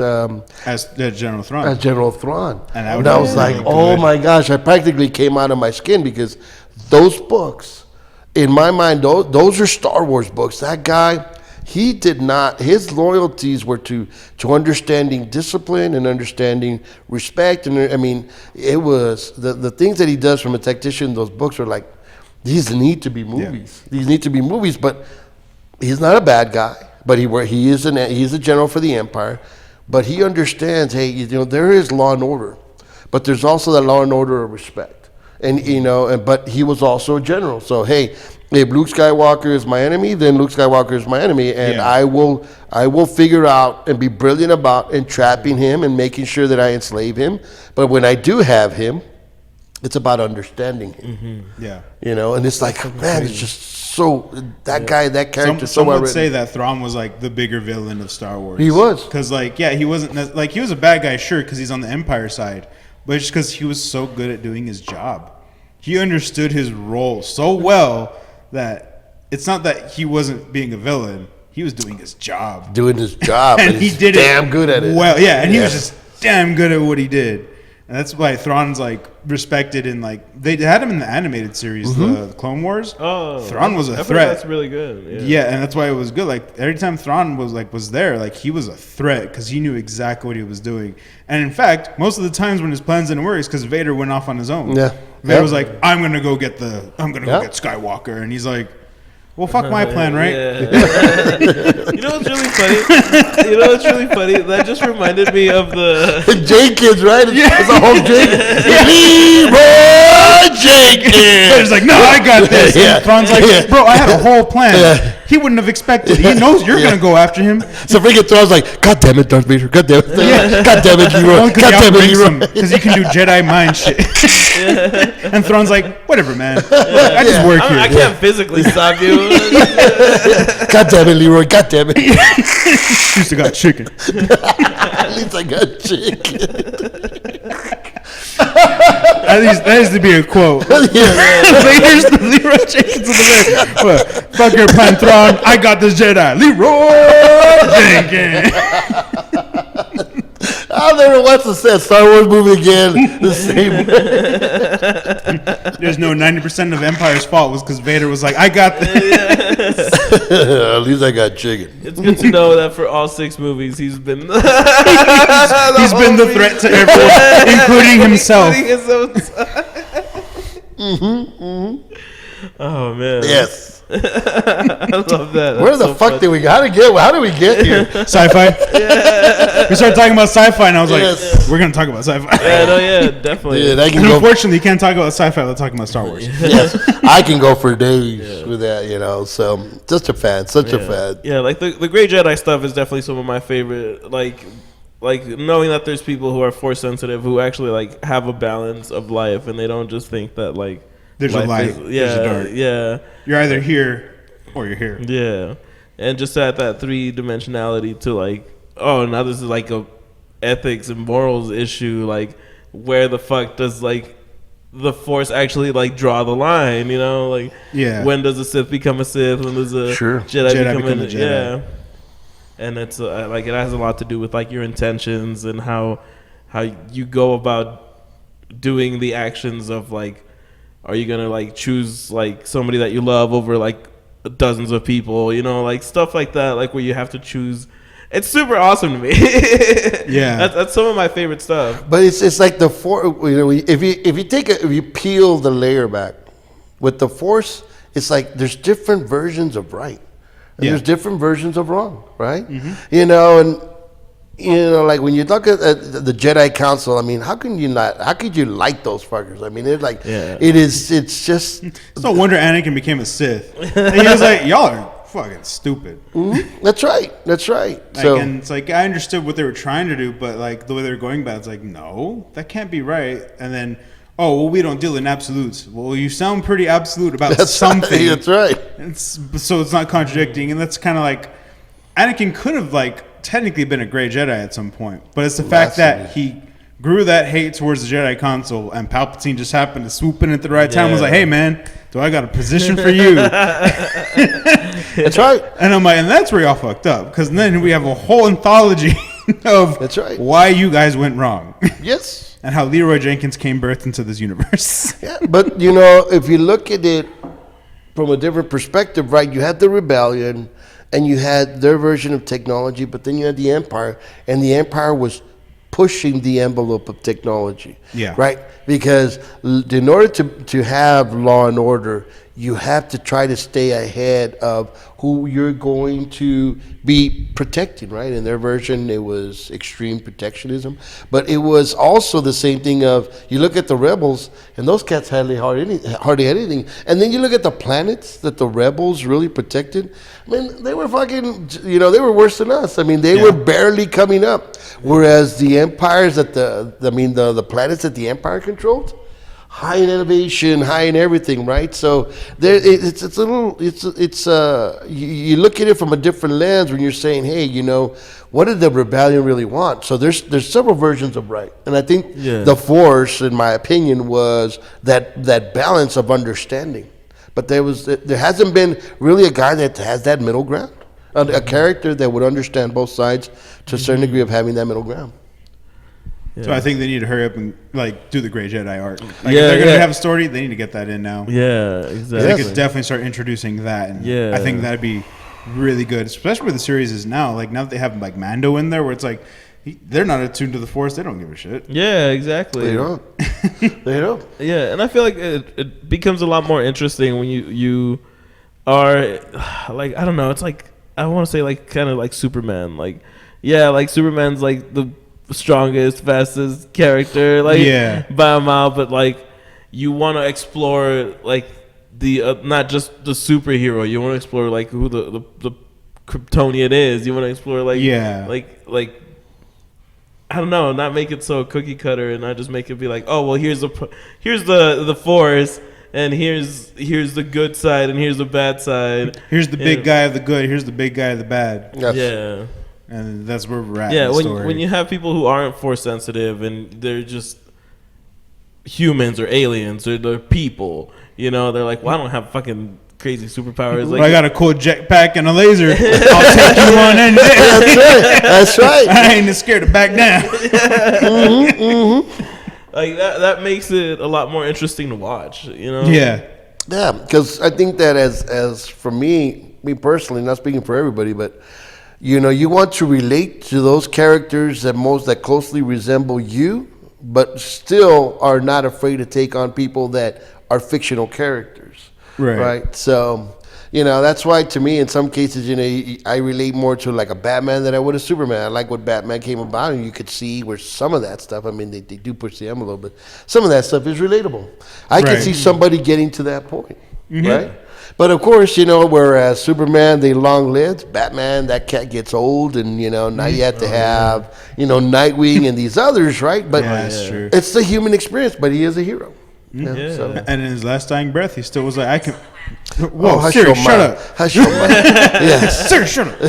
Speaker 1: as General Thrawn.
Speaker 3: As General Thrawn, and I was like, "Oh my gosh!" I practically came out of my skin, because those books, in my mind, those are Star Wars books. That guy, he did not. His loyalties were to understanding discipline and understanding respect. And I mean, it was the things that he does from a tactician. Those books are like, these need to be movies. Yeah. These need to be movies. But he's not a bad guy. But he's a general for the Empire. But he understands. Hey, you know, there is law and order, but there's also that law and order of respect. And you know, but he was also a general. So hey. If Luke Skywalker is my enemy, then Luke Skywalker is my enemy, and I will figure out and be brilliant about entrapping him and making sure that I enslave him. But when I do have him, it's about understanding him.
Speaker 1: Mm-hmm. Yeah,
Speaker 3: you know, and it's like, man, it's just so that guy, that character.
Speaker 1: Some would say that Thrawn was like the bigger villain of Star Wars.
Speaker 3: He was,
Speaker 1: because like, yeah, he wasn't like he was a bad guy, sure, because he's on the Empire side, but it's just because he was so good at doing his job. He understood his role so well. That it's not that he wasn't being a villain; he was doing his job.
Speaker 3: And he did damn good at it.
Speaker 1: Well, yeah, and he was just damn good at what he did, and that's why Thrawn's like respected in like they had him in the animated series, the Clone Wars. Oh, Thrawn was a threat.
Speaker 2: That's really good.
Speaker 1: Yeah, and that's why it was good. Like every time Thrawn was there, like he was a threat because he knew exactly what he was doing. And in fact, most of the times when his plans didn't work, is because Vader went off on his own.
Speaker 3: Yeah.
Speaker 1: Vader was like, I'm gonna go get Skywalker, and he's like, well, fuck my plan, right?
Speaker 2: Yeah. You know what's really funny? That just reminded me of the
Speaker 3: Jenkins, right? It's a whole Jenkins. Leroy Jenkins.
Speaker 1: Vader's like, no, I got this. And Thrawn's like, bro, I had a whole plan. He wouldn't have expected it. He knows you're gonna go after him.
Speaker 3: So freaking Thrawn's like, God damn it, Darth Vader. God damn it. God damn it, Leroy. God damn it, Leroy.
Speaker 1: Because you can do Jedi mind shit. And Thrawn's like, whatever, man. I just work here.
Speaker 2: I can't physically stop you.
Speaker 3: God damn it, Leroy. God damn it.
Speaker 1: At least I got chicken.
Speaker 3: At least I got chicken.
Speaker 1: At least that has to be a quote. Vader's the Leroy Jenkins of the Vader. Well, fuck your plan, Thrawn. I got this Jedi. Leroy Jenkins.
Speaker 3: I'll never watch the Star Wars movie again. The same.
Speaker 1: There's no 90% of Empire's fault was because Vader was like, I got this.
Speaker 3: At least I got chicken.
Speaker 2: It's good to know that for all 6 movies, he's been
Speaker 1: he's been the threat to everyone, including himself.
Speaker 2: Oh man.
Speaker 3: Yes.
Speaker 2: I love that.
Speaker 3: Where the fuck did we go? How did we get here?
Speaker 1: Sci-fi. We started talking about sci-fi, and I was like, we're gonna talk about sci-fi.
Speaker 2: Yeah, definitely.
Speaker 3: Yeah,
Speaker 1: unfortunately, you can't talk about sci-fi without talking about Star Wars.
Speaker 3: Yes, I can go for days with that, you know. So, just a fan, such a fan.
Speaker 2: Yeah, like the Great Jedi stuff is definitely some of my favorite. Like knowing that there's people who are Force sensitive who actually like have a balance of life, and they don't just think that like
Speaker 1: there's a light, there's a dark.
Speaker 2: Yeah,
Speaker 1: you're either here or you're here.
Speaker 2: Yeah, and just at that 3-dimensionality to like, oh, now this is like a ethics and morals issue. Like, where the fuck does like the Force actually like draw the line? You know, like when does a Sith become a Sith? When does a Jedi become a Jedi? Yeah, and it's like it has a lot to do with like your intentions and how you go about doing the actions of like. Are you gonna like choose like somebody that you love over like dozens of people? You know, like stuff like that. Like where you have to choose. It's super awesome to me.
Speaker 1: Yeah,
Speaker 2: that's some of my favorite stuff.
Speaker 3: But it's like the Force. You know, if you peel the layer back with the Force, it's like there's different versions of right, and there's different versions of wrong, right? Mm-hmm. You know, and. You know, like when you look at the Jedi Council, I mean, how could you like those fuckers? I mean, it's like, it's just.
Speaker 1: It's no wonder Anakin became a Sith. And he was like, y'all are fucking stupid.
Speaker 3: Mm-hmm. That's right.
Speaker 1: Like, so, and it's like, I understood what they were trying to do, but like the way they were going about it's like, no, that can't be right. And then, oh, well, we don't deal in absolutes. Well, you sound pretty absolute about something.
Speaker 3: Right, that's right.
Speaker 1: So it's not contradicting. And that's kind of like, Anakin could have like, technically been a great Jedi at some point, but it's the fact that he grew that hate towards the Jedi Council, and Palpatine just happened to swoop in at the right time. And was like, "Hey, man, do I got a position for you?"
Speaker 3: That's right.
Speaker 1: And I'm like, and that's where y'all fucked up, because then we have a whole anthology of why you guys went wrong.
Speaker 3: Yes.
Speaker 1: And how Leroy Jenkins came birthed into this universe.
Speaker 3: Yeah, but you know, if you look at it from a different perspective, right? You had the rebellion. and you had their version of technology, but then you had the Empire, and the Empire was pushing the envelope of technology.
Speaker 1: Yeah.
Speaker 3: Right? Because in order to have law and order, you have to try to stay ahead of who you're going to be protecting, right? In their version, it was extreme protectionism. But it was also the same thing of, you look at the rebels, and those cats hardly had anything. And then you look at the planets that the rebels really protected. I mean, they were fucking, they were worse than us. I mean, they were barely coming up. Whereas the empires that the planets that the Empire controlled, high in innovation, high in everything, right? So there, it's a little, you look at it from a different lens when you're saying, hey, what did the rebellion really want? So there's several versions of right, and I think the Force, in my opinion, was that balance of understanding. But there hasn't been really a guy that has that middle ground, a character that would understand both sides to a certain degree of having that middle ground.
Speaker 1: Yeah. So I think they need to hurry up and do the Grey Jedi arc. If they're gonna have a story, they need to get that in now.
Speaker 2: Yeah, exactly.
Speaker 1: They could definitely start introducing that, and I think that'd be really good, especially where the series is now. Like now that they have Mando in there, where it's like they're not attuned to the Force, they don't give a shit.
Speaker 2: Yeah, exactly.
Speaker 3: They don't. They don't.
Speaker 2: Yeah, and I feel like it becomes a lot more interesting when you are like, I don't know. It's like, I want to say kind of like Superman. Superman's the strongest, fastest character, by a mile, but you want to explore the not just the superhero. You want to explore who the Kryptonian is. You want to explore I don't know, not make it so cookie cutter, and not just make it be here's the Force, and here's the good side, and here's the bad side.
Speaker 1: Here's the big guy of the good. Here's the big guy of the bad.
Speaker 3: Yes.
Speaker 2: Yeah.
Speaker 1: And that's where we're at.
Speaker 2: Yeah,
Speaker 1: in the story.
Speaker 2: when you have people who aren't Force sensitive and they're just humans or aliens or they're people, they're like, well, I don't have fucking crazy superpowers.
Speaker 1: I got a cool jetpack and a laser. I'll take you on any day.
Speaker 3: That's right.
Speaker 1: I ain't scared to back down.
Speaker 2: That makes it a lot more interesting to watch.
Speaker 1: Yeah.
Speaker 3: Yeah, because I think that as for me personally, not speaking for everybody, but you want to relate to those characters that closely resemble you, but still are not afraid to take on people that are fictional characters. Right. So, that's why to me, in some cases, I relate more to a Batman than I would a Superman. I like what Batman came about, and you could see where some of that stuff, I mean, they do push the envelope, but some of that stuff is relatable. I can see somebody getting to that point, right? But of course, whereas Superman, they long-lived, Batman, that cat gets old, and now you have to have, Nightwing and these others, right? But
Speaker 1: that's true.
Speaker 3: It's the human experience, but he is a hero. So.
Speaker 1: And in his last dying breath, he still was like, I can.
Speaker 3: Whoa,
Speaker 1: Siri, shut up.
Speaker 3: Hush your mouth. Yes.
Speaker 1: Siri, shut up.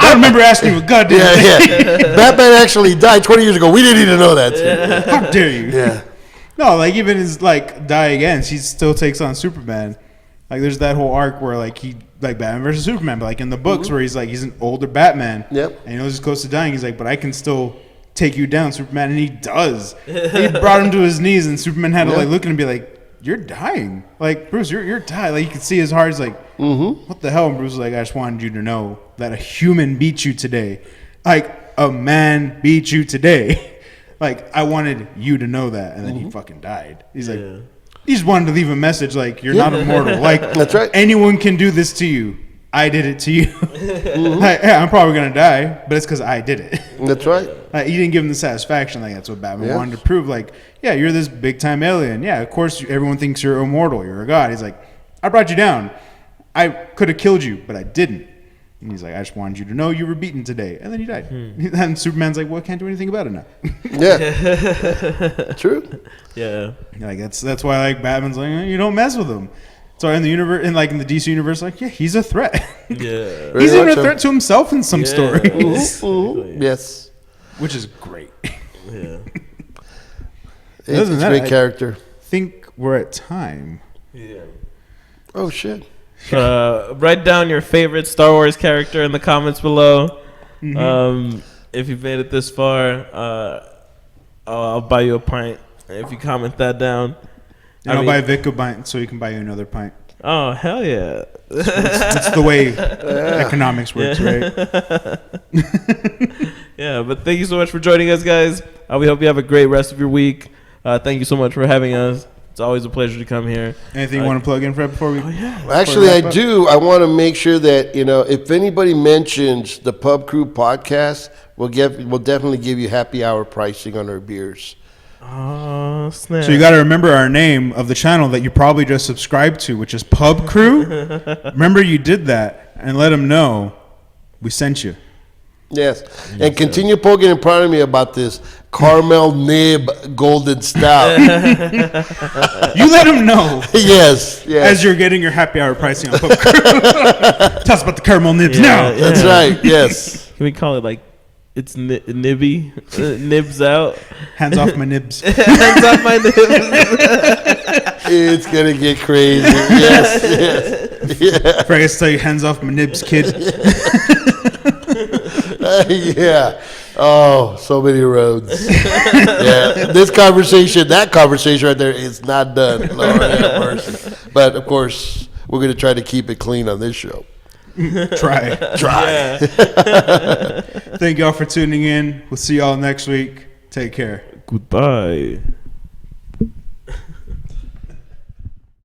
Speaker 3: I
Speaker 1: remember asking you a goddamn thing.
Speaker 3: Batman actually died 20 years ago. We didn't even know that.
Speaker 1: How dare you?
Speaker 3: Yeah.
Speaker 1: No, even his die again, he still takes on Superman. There's that whole arc where he Batman versus Superman, but in the books where he's an older Batman.
Speaker 3: Yep.
Speaker 1: And he knows he's close to dying. He's but I can still take you down, Superman, and he does. He brought him to his knees, and Superman had to look at him and be like, "You're dying, Bruce, you're dying." You could see his heart. He's like, "What the hell?" And Bruce was like, "I just wanted you to know that a human beat you today, a man beat you today." I wanted you to know that, and then he fucking died. He's he just wanted to leave a message you're not immortal.
Speaker 3: That's right.
Speaker 1: Anyone can do this to you. I did it to you. I'm probably gonna die, but it's because I did it.
Speaker 3: That's right.
Speaker 1: He didn't give him the satisfaction. That's what Batman wanted to prove. You're this big time alien. Yeah, of course everyone thinks you're immortal. You're a god. He's I brought you down. I could have killed you, but I didn't. And he's I just wanted you to know you were beaten today. And then he died. And Superman's well, I can't do anything about it now.
Speaker 3: Yeah. True.
Speaker 2: Yeah.
Speaker 1: That's why Batman's you don't mess with him. So in the universe, in the DC universe, he's a threat.
Speaker 2: Yeah.
Speaker 1: He's even a threat to himself in some stories.
Speaker 3: Yes.
Speaker 1: Which is great.
Speaker 2: Yeah.
Speaker 3: It's a great character.
Speaker 1: I think we're at time.
Speaker 2: Yeah.
Speaker 3: Oh shit.
Speaker 2: Write down your favorite Star Wars character in the comments below. If you've made it this far, I'll buy you a pint if you comment that down.
Speaker 1: And I'll buy Vic a pint so he can buy you another pint.
Speaker 2: Oh, hell yeah.
Speaker 1: It's the way economics works, right?
Speaker 2: Yeah, but thank you so much for joining us, guys. We hope you have a great rest of your week. Thank you so much for having us. It's always a pleasure to come here.
Speaker 1: Anything you want to plug in, Fred, before we?
Speaker 2: Oh, yeah.
Speaker 3: Actually, I do. I want to make sure that, if anybody mentions the Pub Crew podcast, we'll definitely give you happy hour pricing on our beers.
Speaker 2: Oh, snap.
Speaker 1: So you got to remember our name of the channel that you probably just subscribed to, which is Pub Crew. Remember you did that, and let them know we sent you.
Speaker 3: Yes. And continue poking and prodding me about this caramel nib golden stout.
Speaker 1: You let them know.
Speaker 3: Yes.
Speaker 1: As you're getting your happy hour pricing on Pub Crew. Tell us about the caramel nibs now.
Speaker 2: Yeah.
Speaker 3: That's right. Yes.
Speaker 2: Can we call it like it's nibby? Nibs out.
Speaker 1: Hands off my nibs.
Speaker 2: Hands off my nibs.
Speaker 3: It's going to get crazy. Yes. Yeah.
Speaker 1: Fred, I guess tell you hands off my nibs, kid.
Speaker 3: Yeah. Oh, so many roads. Yeah. That conversation right there is not done. Lord have mercy. But of course, we're going to try to keep it clean on this show.
Speaker 1: Try.
Speaker 2: Yeah.
Speaker 1: Thank y'all for tuning in. We'll see y'all next week. Take care.
Speaker 2: Goodbye.